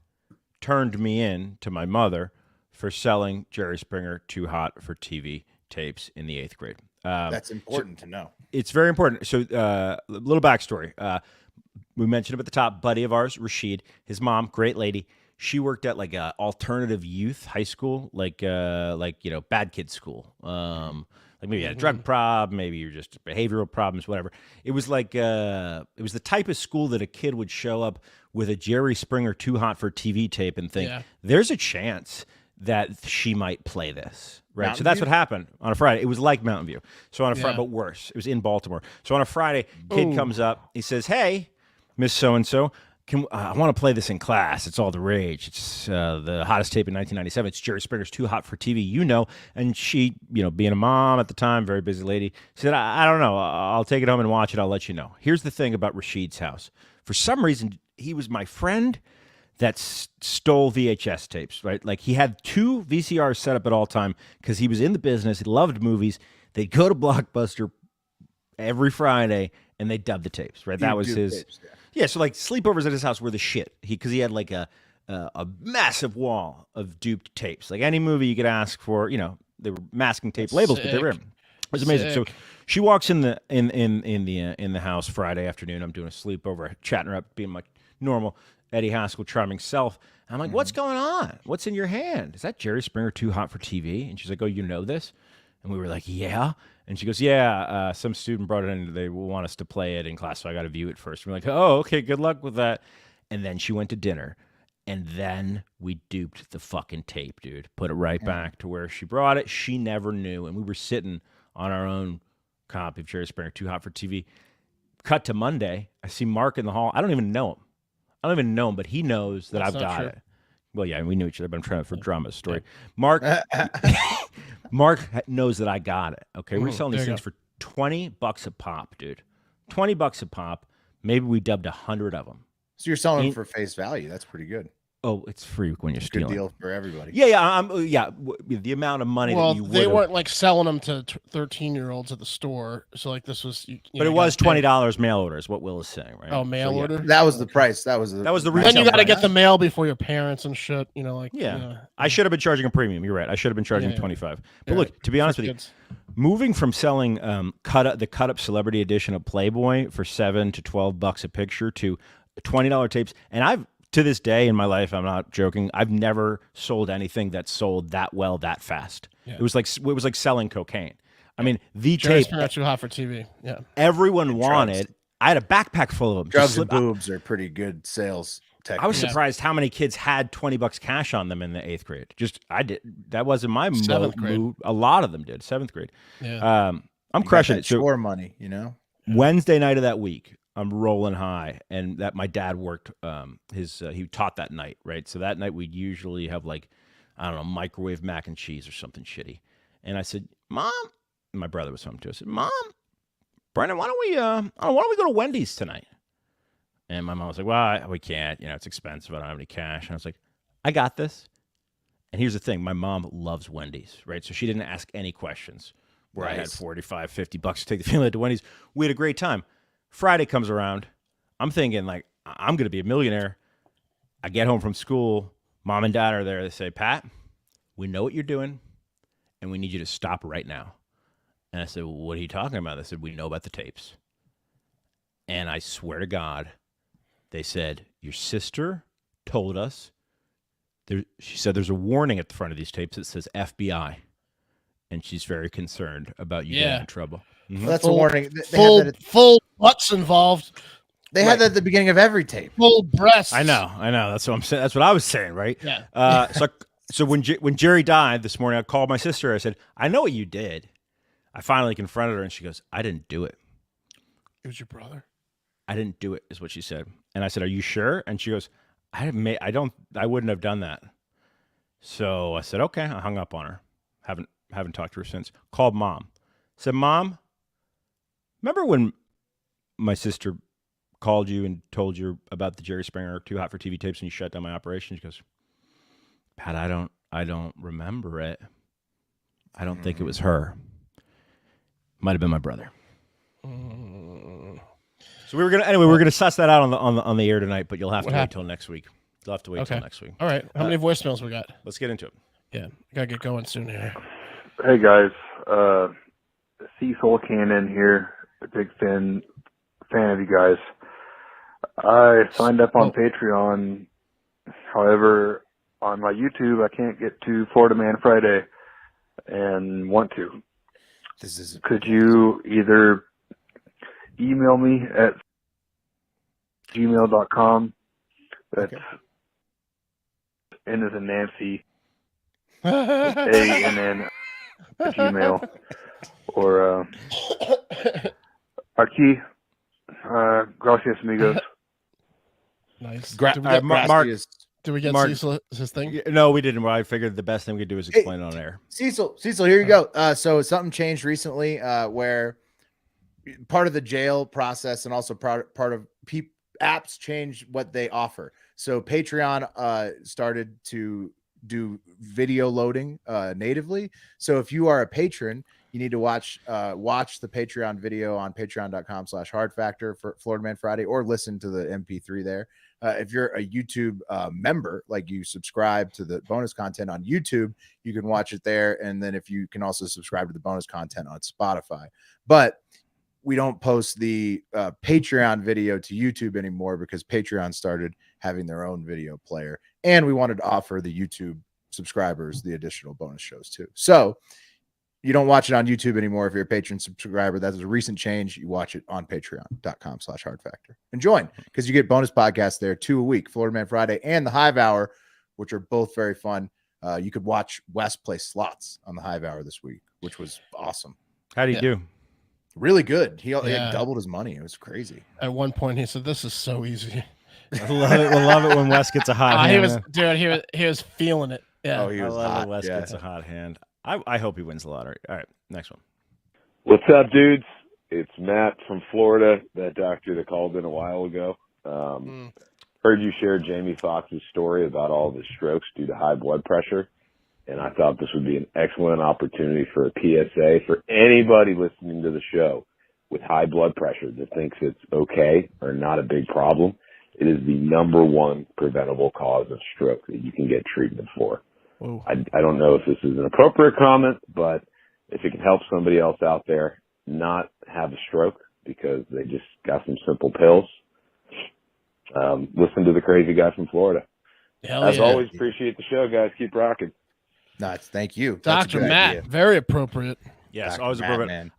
Speaker 3: turned me in to my mother for selling Jerry Springer Too Hot for TV tapes in the 8th grade.
Speaker 1: That's important to know.
Speaker 3: It's very important. So a little backstory. We mentioned him at the top, buddy of ours, Rashid, his mom, great lady. She worked at like a alternative youth high school, like bad kid school. Like maybe you had a drug problem, maybe you're just behavioral problems, whatever. It was like it was the type of school that a kid would show up with a Jerry Springer Too Hot for TV tape and think, there's a chance that she might play this. Right.
Speaker 1: Mountain
Speaker 3: So that's
Speaker 1: View?
Speaker 3: what happened on a Friday. It was like Mountain View. So on a Friday, but worse. It was in Baltimore. So on a Friday, kid comes up. He says, "Hey, Miss So-and-so, I want to play this in class. It's all the rage. It's the hottest tape in 1997. It's Jerry Springer's Too Hot for TV, you know." And she, being a mom at the time, very busy lady, said, I don't know. I'll take it home and watch it. I'll let you know. Here's the thing about Rashid's house. For some reason, he was my friend that stole VHS tapes, right? Like he had 2 VCRs set up at all time because he was in the business. He loved movies. They'd go to Blockbuster every Friday and they dubbed the tapes, right? That was his.
Speaker 1: Tapes,
Speaker 3: Yeah, so like sleepovers at his house were the shit. Because he had like a massive wall of duped tapes. Like any movie you could ask for, masking tape labels, but they were. It was amazing. So she walks in the house Friday afternoon. I'm doing a sleepover, chatting her up, being my normal Eddie Haskell charming self. I'm like, what's going on? What's in your hand? Is that Jerry Springer Too Hot for TV? And she's like, oh, you know this? And we were like, yeah. And she goes, yeah, some student brought it in. They want us to play it in class, so I got to view it first. And we're like, oh, okay, good luck with that. And then she went to dinner. And then we duped the fucking tape, dude. Put it right back to where she brought it. She never knew. And we were sitting on our own copy of Jerry Springer Too Hot for TV. Cut to Monday. I see Mark in the hall. I don't even know him. But he knows that I've got it. Well, yeah, we knew each other, but I'm trying for drama's story. Yeah. Mark knows that I got it. Okay, we're selling these things for $20 a pop, dude. $20 a pop. Maybe we dubbed 100 of them.
Speaker 1: So you're selling them for face value. That's pretty good.
Speaker 3: Oh, it's free when you're stealing.
Speaker 1: Good deal for everybody.
Speaker 3: Yeah. The amount of money that you would.
Speaker 2: They weren't like selling them to 13-year-olds at the store. So like this was.
Speaker 3: But it was $20 mail order, is what Will is saying, right?
Speaker 2: Oh, mail order.
Speaker 1: That was the price. That was the
Speaker 3: reason.
Speaker 2: Then you got to get the mail before your parents and shit.
Speaker 3: I should have been charging a premium. You're right. I should have been charging $25. But look, to be honest with you, moving from selling the cut up celebrity edition of Playboy for $7 to $12 a picture to $20 tapes, and to this day in my life, I'm not joking, I've never sold anything that sold that well that fast. Yeah. It was like selling cocaine. I mean, the
Speaker 2: Jerry
Speaker 3: tape.
Speaker 2: Too Hot for TV. Yeah.
Speaker 3: Everyone wanted. I had a backpack full of them.
Speaker 1: Drugs and boobs are pretty good sales techniques.
Speaker 3: I was surprised how many kids had $20 cash on them in the 8th grade. That wasn't my mood. A lot of them did. 7th grade.
Speaker 2: Yeah.
Speaker 3: I'm crushing it.
Speaker 1: Chore money,
Speaker 3: Wednesday night of that week, I'm rolling high, and that my dad worked. He taught that night, right? So that night we'd usually have microwave mac and cheese or something shitty. And I said, Mom, and my brother was home too. I said, Mom, Brendan, why don't we go to Wendy's tonight? And my mom was like, well, we can't. It's expensive. I don't have any cash. And I was like, I got this. And here's the thing: my mom loves Wendy's, right? So she didn't ask any questions. Where I had $45, $50 to take the family to Wendy's. We had a great time. Friday comes around. I'm thinking, like, I'm going to be a millionaire. I get home from school. Mom and Dad are there. They say, Pat, we know what you're doing, and we need you to stop right now. And I said, well, what are you talking about? They said, we know about the tapes. And I swear to God, they said, your sister told us. She said there's a warning at the front of these tapes that says FBI, and she's very concerned about you getting in trouble.
Speaker 1: Well, that's a warning.
Speaker 2: Full butts involved.
Speaker 1: They had that at the beginning of every tape.
Speaker 2: Full breasts.
Speaker 3: I know. That's what I'm saying. That's what I was saying, right?
Speaker 2: Yeah.
Speaker 3: So when Jerry died this morning, I called my sister. I said, I know what you did. I finally confronted her, and she goes, I didn't do it.
Speaker 2: It was your brother.
Speaker 3: I didn't do it, is what she said. And I said, are you sure? And she goes, I wouldn't have done that. So I said, okay. I hung up on her. Haven't talked to her since. Called Mom. Said, Mom, remember when my sister called you and told you about the Jerry Springer Too Hot for TV tapes and you shut down my operation? She goes, Pat, I don't remember it. I don't think it was her. Might have been my brother. So we're gonna suss that out on the air tonight, but you'll have to wait till next week. You'll have to wait till next week.
Speaker 2: All right. How many voicemails we got?
Speaker 3: Let's get into it.
Speaker 2: Yeah, I gotta get going soon here.
Speaker 15: Hey guys, Cecil Cannon here. A big fan of you guys. I signed up on Patreon. However, on my YouTube, I can't get to Florida Man Friday and want to. Could you either email me at gmail.com? That's N as in Nancy, ANN at Gmail, or aquí, gracias amigos.
Speaker 2: Nice.
Speaker 3: Mark,
Speaker 2: did we get Cecil his thing?
Speaker 3: No, we didn't. I figured the best thing we could do is explain it on air.
Speaker 1: Cecil, here you go. So something changed recently where part of the jail process and also part of apps changed what they offer. So Patreon started to do video loading natively. So if you are a patron, you need to watch the Patreon video on patreon.com/hardfactor for Florida Man Friday, or listen to the MP3 there. if you're a YouTube member, like you subscribe to the bonus content on YouTube, you can watch it there. And then if you can also subscribe to the bonus content on Spotify. But we don't post the Patreon video to YouTube anymore because Patreon started having their own video player. And we wanted to offer the YouTube subscribers the additional bonus shows too. So you don't watch it on YouTube anymore if you're a patron subscriber. That is a recent change. You watch it on patreon.com/hardfactor. And join because you get bonus podcasts there 2 a week, Florida Man Friday and the Hive Hour, which are both very fun. You could watch Wes play slots on the Hive Hour this week, which was awesome.
Speaker 3: How do you do?
Speaker 1: Really good. He doubled his money. It was crazy.
Speaker 2: At one point, he said, "This is so easy."
Speaker 3: I love it when Wes gets a hot hand.
Speaker 2: He was feeling it. Yeah.
Speaker 1: Oh, he was
Speaker 3: I love
Speaker 1: hot.
Speaker 3: when Wes gets a hot hand. I hope he wins the lottery. All right, next one.
Speaker 16: What's up, dudes? It's Matt from Florida, that doctor that called in a while ago. Heard you share Jamie Foxx's story about all of his strokes due to high blood pressure, and I thought this would be an excellent opportunity for a PSA for anybody listening to the show with high blood pressure that thinks it's okay or not a big problem. It is the #1 preventable cause of stroke that you can get treatment for. I don't know if this is an appropriate comment, but if it can help somebody else out there not have a stroke because they just got some simple pills, listen to the crazy guy from Florida. As always, appreciate the show, guys. Keep rocking.
Speaker 1: Nice. Thank you.
Speaker 2: Dr. Matt, idea. Very appropriate.
Speaker 3: Yes,
Speaker 1: Dr.
Speaker 3: always
Speaker 1: Matt,
Speaker 3: appropriate.
Speaker 1: Man.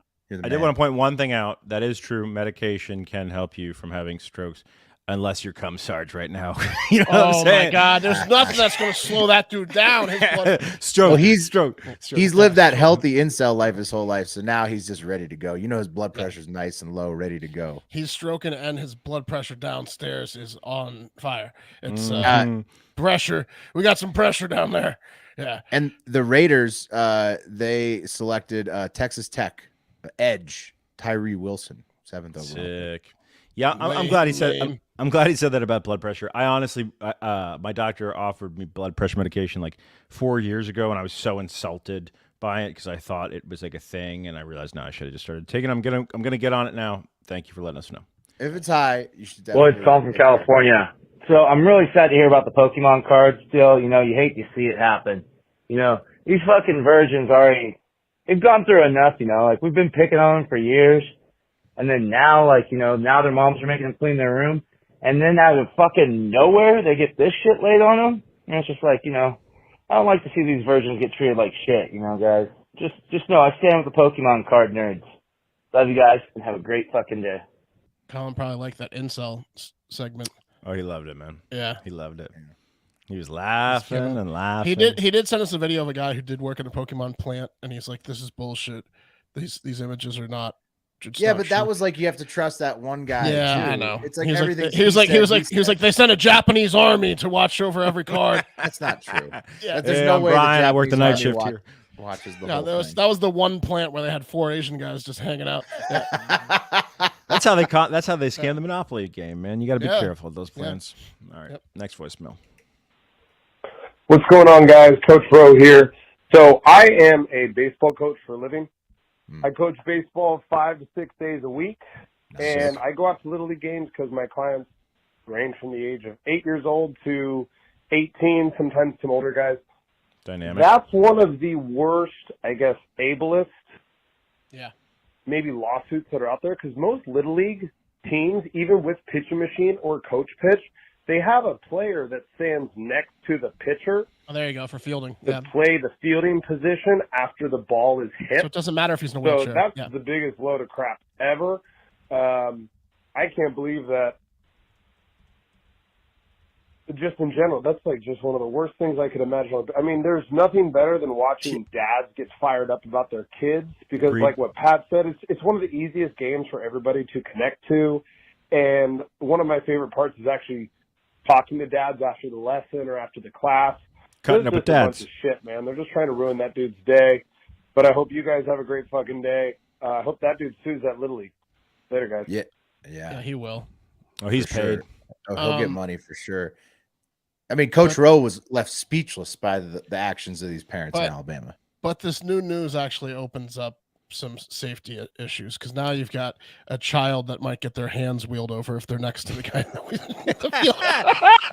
Speaker 3: I did want to point one thing out. That is true. Medication can help you from having strokes. Unless you're cum Sarge right now. You know what I'm saying?
Speaker 2: My God. There's nothing that's going to slow that dude down. His blood...
Speaker 3: Stroke.
Speaker 1: Well,
Speaker 3: he's
Speaker 1: lived that healthy incel life his whole life. So now he's just ready to go. You know, his blood pressure's nice and low, ready to go.
Speaker 2: He's stroking and his blood pressure downstairs is on fire. It's pressure. We got some pressure down there. Yeah.
Speaker 1: And the Raiders, they selected Texas Tech edge Tyree Wilson, 7th overall.
Speaker 3: Sick. Yeah, I'm glad he said. I'm glad he said that about blood pressure. I honestly, my doctor offered me blood pressure medication like 4 years ago, and I was so insulted by it because I thought it was like a thing, and I realized now I should have just started taking it. I'm gonna get on it now. Thank you for letting us know.
Speaker 1: If it's high, you should.
Speaker 17: Well, it's Tom from California. So I'm really sad to hear about the Pokemon cards. Still, you know, you hate to see it happen. You know, these fucking virgins they've gone through enough. You know, like we've been picking on them for years. And then now, like, you know, now their moms are making them clean their room. And then out of fucking nowhere, they get this shit laid on them. And it's just like, you know, I don't like to see these virgins get treated like shit, you know, guys. Just know I stand with the Pokemon card nerds. Love you guys and have a great fucking day.
Speaker 2: Colin probably liked that incel segment.
Speaker 3: Oh, he loved it, man.
Speaker 2: Yeah.
Speaker 3: He loved it. He was laughing and laughing.
Speaker 2: He did send us a video of a guy who did work in a Pokemon plant, and he's like, this is bullshit. These images are not.
Speaker 1: Yeah, but that was like you have to trust that one guy.
Speaker 2: Yeah,
Speaker 1: too.
Speaker 2: I know.
Speaker 1: It's like
Speaker 2: he was
Speaker 1: everything.
Speaker 2: Like, he was like they sent a Japanese army to watch over every card.
Speaker 1: That's not true.
Speaker 2: Yeah,
Speaker 1: there's no way.
Speaker 3: Brian, I worked the night shift here.
Speaker 1: Watches the
Speaker 2: yeah,
Speaker 1: whole
Speaker 2: that was the one plant where they had 4 Asian guys just hanging out. Yeah.
Speaker 3: That's how they scam the Monopoly game, man. You got to be careful with those plants. All right, next voicemail.
Speaker 18: What's going on, guys? Coach Rowe here. So I am a baseball coach for a living. I coach baseball 5 to 6 days a week, and I go out to Little League games because my clients range from the age of 8 years old to 18, sometimes some older guys.
Speaker 3: Dynamic.
Speaker 18: That's one of the worst, I guess, ableist, maybe lawsuits that are out there, because most Little League teams, even with pitching machine or coach pitch, they have a player that stands next to the pitcher.
Speaker 2: Oh, there you go, for fielding.
Speaker 18: To play the fielding position after the ball is hit.
Speaker 2: So it doesn't matter if he's in a wheelchair.
Speaker 18: So that's the biggest load of crap ever. I can't believe that. Just in general, that's like just one of the worst things I could imagine. I mean, there's nothing better than watching dads get fired up about their kids because, like what Pat said, it's one of the easiest games for everybody to connect to. And one of my favorite parts is actually talking to dads after the lesson or after the class.
Speaker 3: Cutting up with dads.
Speaker 18: A bunch of shit, man. They're just trying to ruin that dude's day. But I hope you guys have a great fucking day. I hope that dude sues that Little League. Later, guys.
Speaker 1: Yeah,
Speaker 2: he will.
Speaker 3: Oh, he's
Speaker 1: for
Speaker 3: paid.
Speaker 1: Sure. Oh, he'll get money for sure. I mean, Coach Rowe was left speechless by the actions of these parents in Alabama.
Speaker 2: But this new news actually opens up some safety issues because now you've got a child that might get their hands wheeled over if they're next to the guy.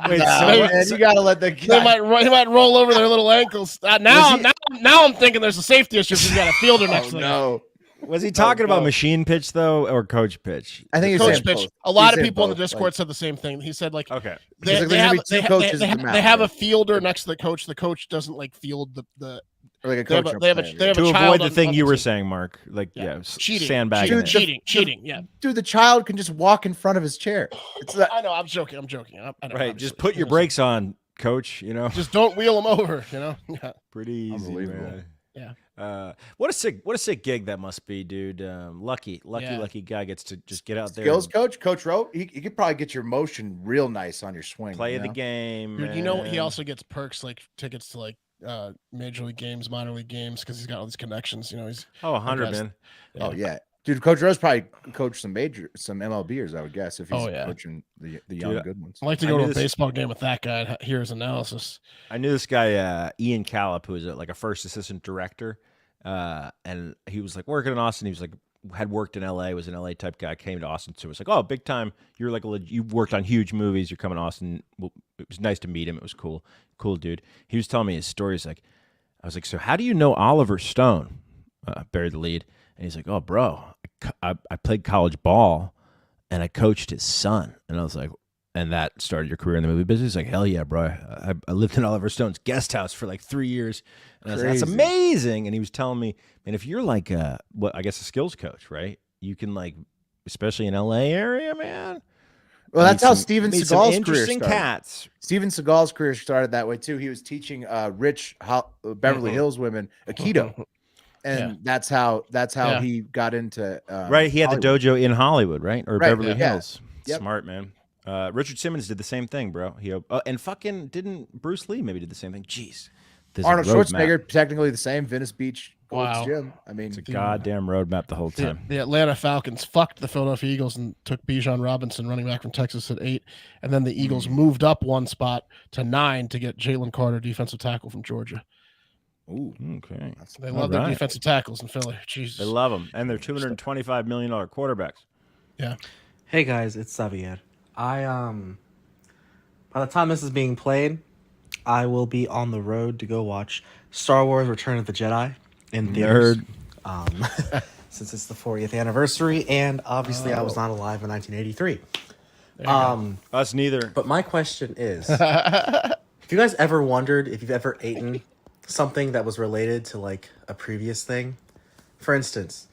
Speaker 1: Wait, man, you gotta let the guy.
Speaker 2: He might roll over their little ankles. Now I'm thinking there's a safety issue if you've got a fielder next to the guy.
Speaker 3: Was he talking about machine pitch though, or coach pitch?
Speaker 1: I think
Speaker 2: coach pitch. A lot of people in the Discord said the same thing. He said like,
Speaker 3: okay,
Speaker 2: they have a fielder next to the coach. The coach doesn't like field the
Speaker 1: or like a coach.
Speaker 2: They have a
Speaker 3: to avoid the thing you were saying, Mark. Like
Speaker 2: cheating,
Speaker 3: sandbagging.
Speaker 2: Cheating. Yeah,
Speaker 1: dude, the child can just walk in front of his chair.
Speaker 2: I know. I'm joking. I know,
Speaker 3: right. Just put your brakes on, coach. You know.
Speaker 2: Just don't wheel him over. You know. Yeah.
Speaker 3: Pretty easy.
Speaker 2: Man. Yeah.
Speaker 3: What a sick gig that must be, dude. Lucky guy gets to just get out there.
Speaker 1: Skills coach Rowe. He could probably get your motion real nice on your swing.
Speaker 3: Play the game.
Speaker 2: Dude, you know he also gets perks like tickets to like major league games, minor league games because he's got all these connections. You know he's
Speaker 3: 100 man.
Speaker 1: Yeah. Oh yeah. Dude, Coach Rose probably coached some MLBers, I would guess, if he's coaching the young good ones.
Speaker 2: I'd like to go to a baseball game with that guy and hear his analysis.
Speaker 3: I knew this guy, Ian Callip, who was like a first assistant director, and he was like working in Austin. He was like had worked in LA, was an LA type guy, came to Austin. So it was like, oh, big time. You're like you worked on huge movies. You're coming to Austin. Well, it was nice to meet him. It was cool dude. He was telling me his stories. Like, I was like, so how do you know Oliver Stone, buried the lead? And he's like, oh, bro, I played college ball and I coached his son. And I was like, and that started your career in the movie business? He's like, hell yeah, bro. I lived in Oliver Stone's guest house for like 3 years. And I was like, that's amazing. And he was telling me, man, if you're like, I guess a skills coach, right? You can like, especially in LA area, man.
Speaker 1: Well, that's how Steven Seagal's career started.
Speaker 3: Cats.
Speaker 1: Steven Seagal's career started that way too. He was teaching rich Beverly Hills women Aikido. And that's how he got into
Speaker 3: right. He had
Speaker 1: Hollywood.
Speaker 3: the dojo in Hollywood, right? Or Beverly
Speaker 1: yeah.
Speaker 3: Hills. Yep. Smart, man. Richard Simmons did the same thing, bro. He and fucking didn't Bruce Lee maybe did the same thing? Jeez.
Speaker 1: Arnold Schwarzenegger, technically the same. Venice Beach Gold's Gym. I mean,
Speaker 3: it's a goddamn roadmap the whole time.
Speaker 2: The Atlanta Falcons fucked the Philadelphia Eagles and took Bijan Robinson, running back from Texas, at 8, and then the Eagles moved up one spot to 9 to get Jalen Carter, defensive tackle from Georgia.
Speaker 3: Ooh, okay.
Speaker 2: They love their defensive tackles in Philly. Jesus.
Speaker 3: They love them. And they're $225 million quarterbacks.
Speaker 2: Yeah.
Speaker 19: Hey, guys, it's Xavier. By the time this is being played, I will be on the road to go watch Star Wars Return of the Jedi in theaters. Since it's the 40th anniversary, and obviously I was not alive in 1983.
Speaker 3: Us neither.
Speaker 19: But my question is, have you guys ever wondered if you've ever eaten something that was related to like a previous thing? For instance,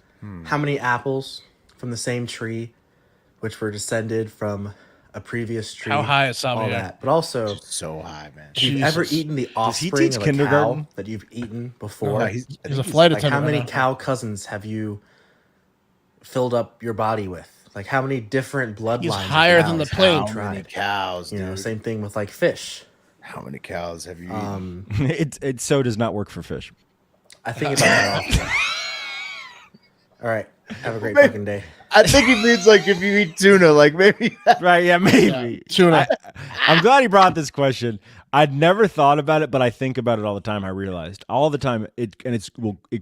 Speaker 19: how many apples from the same tree, which were descended from a previous tree?
Speaker 2: How high is
Speaker 19: all that? But also,
Speaker 1: just so high, man.
Speaker 19: Have you ever eaten the offspring of a cow that you've eaten before?
Speaker 2: No, he's a flight attendant.
Speaker 19: How many cow cousins have you filled up your body with? Like how many different bloodlines?
Speaker 2: He's higher than the plane.
Speaker 1: How many cows?
Speaker 19: You know, same thing with like fish.
Speaker 1: How many cows have you eaten?
Speaker 3: It so does not work for fish.
Speaker 19: I think about that often. All right. Have a great fucking day.
Speaker 1: I think he means like if you eat tuna, like maybe.
Speaker 3: Right, yeah, maybe.
Speaker 2: Yeah, tuna.
Speaker 3: I'm glad he brought this question. I'd never thought about it, but I think about it all the time. I realized all the time it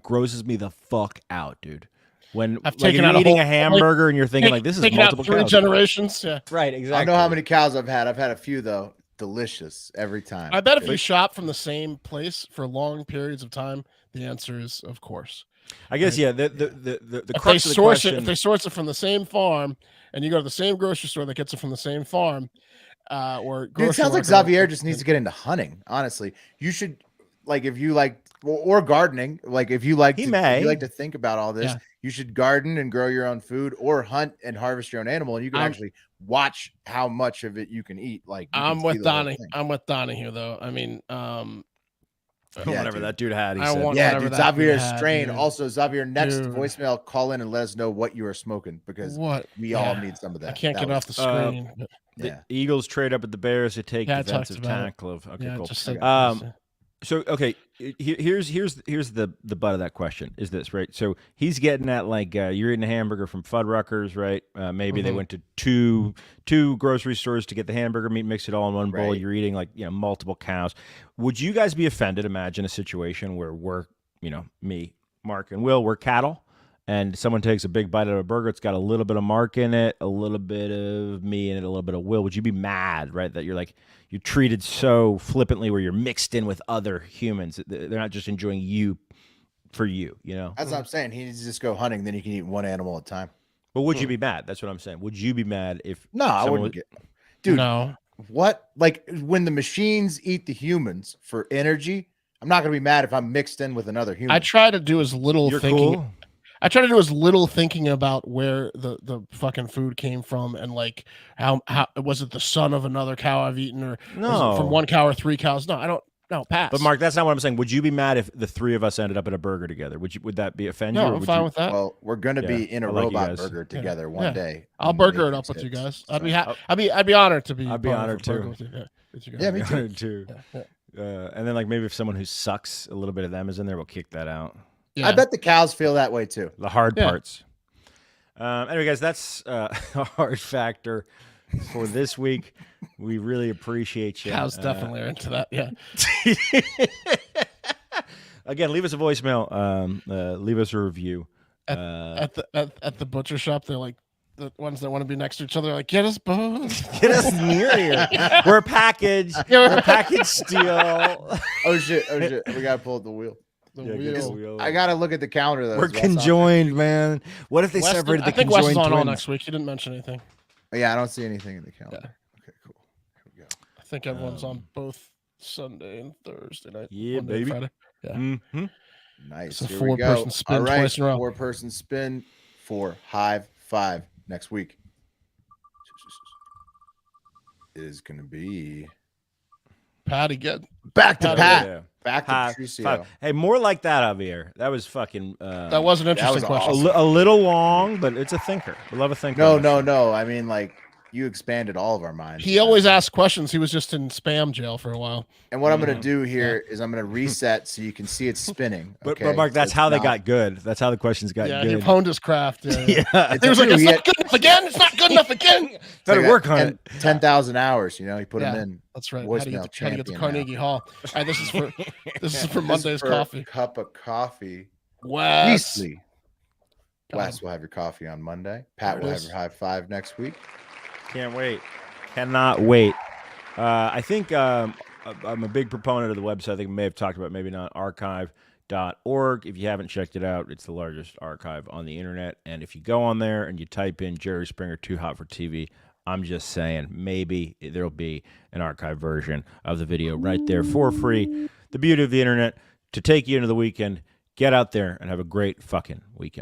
Speaker 3: grosses me the fuck out, dude. When you're eating a hamburger and you're thinking like this is multiple
Speaker 2: out 3
Speaker 3: cows.
Speaker 2: generations. Yeah.
Speaker 3: Right, exactly.
Speaker 1: I know how many cows I've had. I've had a few though. Delicious every time.
Speaker 2: I bet if you shop from the same place for long periods of time, the answer is of course.
Speaker 3: I guess yeah. The crux of the question,
Speaker 2: if they source it from the same farm, and you go to the same grocery store that gets it from the same farm, or
Speaker 1: dude, it sounds like Xavier just needs to get into hunting. Honestly, you should like if you like or gardening. Like if you like, if you like to think about all this, you should garden and grow your own food, or hunt and harvest your own animal, and you can actually watch how much of it you can eat. Like
Speaker 2: I'm with Donnie. I'm with Donnie here, though. I mean,
Speaker 3: whatever that dude had, he said.
Speaker 1: Yeah, dude, Xavier's strain. Also, Xavier, next voicemail, call in and let us know what you are smoking because we all need some of that.
Speaker 2: I can't get off the screen.
Speaker 3: The Eagles trade up at the Bears to take defensive tackle. Okay, cool. So okay, here's the butt of that question is this, right? So he's getting at like you're eating a hamburger from Fuddruckers, right? Maybe they went to two grocery stores to get the hamburger meat, mix it all in one bowl. You're eating like multiple cows. Would you guys be offended? Imagine a situation where we're me, Mark, and Will, we're cattle, and someone takes a big bite out of a burger, it's got a little bit of Mark in it, a little bit of me in it, a little bit of Will, would you be mad, right, that you're treated so flippantly where you're mixed in with other humans? They're not just enjoying you for you, you know?
Speaker 1: That's what I'm saying. He needs to just go hunting, then you can eat one animal at a time.
Speaker 3: But would you be mad? That's what I'm saying. Would you be mad if
Speaker 1: No, I wouldn't get... Dude,
Speaker 2: no.
Speaker 1: What? Like, when the machines eat the humans for energy, I'm not going to be mad if I'm mixed in with another human.
Speaker 2: I try to do as little
Speaker 3: You're
Speaker 2: thinking.
Speaker 3: cool?
Speaker 2: I try to do as little thinking about where the fucking food came from and like how was it the son of another cow I've eaten or was it from one cow or 3 cows? No, I don't. No, pass.
Speaker 3: But Mark, that's not what I'm saying. Would you be mad if the 3 of us ended up in a burger together? Would that be offend you?
Speaker 2: No, I'm fine with that.
Speaker 1: Well, we're gonna be in a robot burger together one day.
Speaker 2: I'll burger it up with you guys. I'd be honored to be.
Speaker 3: I'd be honored too.
Speaker 2: Yeah,
Speaker 1: me
Speaker 3: too. And then like maybe if someone who sucks, a little bit of them is in there, we'll kick that out.
Speaker 1: Yeah. I bet the cows feel that way too.
Speaker 3: The hard parts. Anyway, guys, that's a hard factor for this week. We really appreciate you.
Speaker 2: Cows definitely are into that. Yeah.
Speaker 3: Again, leave us a voicemail. Leave us a review.
Speaker 2: At the butcher shop, they're like the ones that want to be next to each other. Are like, get us both.
Speaker 3: Get us near here. We're a package. We're a package steal.
Speaker 1: Oh shit! We gotta pull up the wheel. I gotta look at the calendar though.
Speaker 3: We're conjoined, man. What if they separated the conjoined
Speaker 2: I think Wes is on
Speaker 3: twins?
Speaker 2: all next week. He didn't mention anything.
Speaker 1: Yeah, I don't see anything in the calendar.
Speaker 2: Yeah.
Speaker 1: Okay, cool. Here we go.
Speaker 2: I think everyone's on both Sunday and Thursday night.
Speaker 3: Yeah,
Speaker 2: Monday,
Speaker 3: baby.
Speaker 2: Friday. Yeah.
Speaker 3: Mm-hmm.
Speaker 1: Nice.
Speaker 2: So
Speaker 1: Here we go.
Speaker 2: 4-person spin
Speaker 1: all right,
Speaker 2: twice in a row.
Speaker 1: 4-person spin for Hive 5 next week. It is going to be
Speaker 2: Pat again.
Speaker 1: Back to Pat.
Speaker 3: Yeah.
Speaker 1: Back to Patricio.
Speaker 3: Hey, more like that, Javier. That was fucking.
Speaker 2: That was an interesting question.
Speaker 1: awesome.
Speaker 3: A little long, but it's a thinker. We love a thinker.
Speaker 1: No. I mean, like, you expanded all of our minds.
Speaker 2: He always asked questions. He was just in spam jail for a while.
Speaker 1: And what I'm going to do here is I'm going to reset so you can see it spinning.
Speaker 3: But
Speaker 1: Okay?
Speaker 3: Mark, that's
Speaker 1: So
Speaker 3: how
Speaker 1: it's
Speaker 3: they got good. That's how the questions got
Speaker 2: Yeah,
Speaker 3: good.
Speaker 2: he honed his craft. Yeah.
Speaker 3: He
Speaker 2: was like, it's not good enough again. It's not good enough again.
Speaker 3: Better
Speaker 1: like
Speaker 3: work on it.
Speaker 1: 10,000 hours. You know, he put them in.
Speaker 2: That's right.
Speaker 1: Voicemail
Speaker 2: How to get the
Speaker 1: champion
Speaker 2: Carnegie
Speaker 1: now.
Speaker 2: Hall. All right, this is for Monday's
Speaker 1: for
Speaker 2: coffee.
Speaker 1: A cup of coffee.
Speaker 2: Wes.
Speaker 1: Weasley. Wes will have your coffee on Monday. Pat will have your Hive 5 next week.
Speaker 3: Can't wait. Cannot wait. I think I'm a big proponent of the website. I think I may have talked about, maybe not, archive.org. If you haven't checked it out, it's the largest archive on the internet. And if you go on there and you type in Jerry Springer Too Hot for TV, I'm just saying maybe there'll be an archive version of the video right there for free. The beauty of the internet, to take you into the weekend. Get out there and have a great fucking weekend.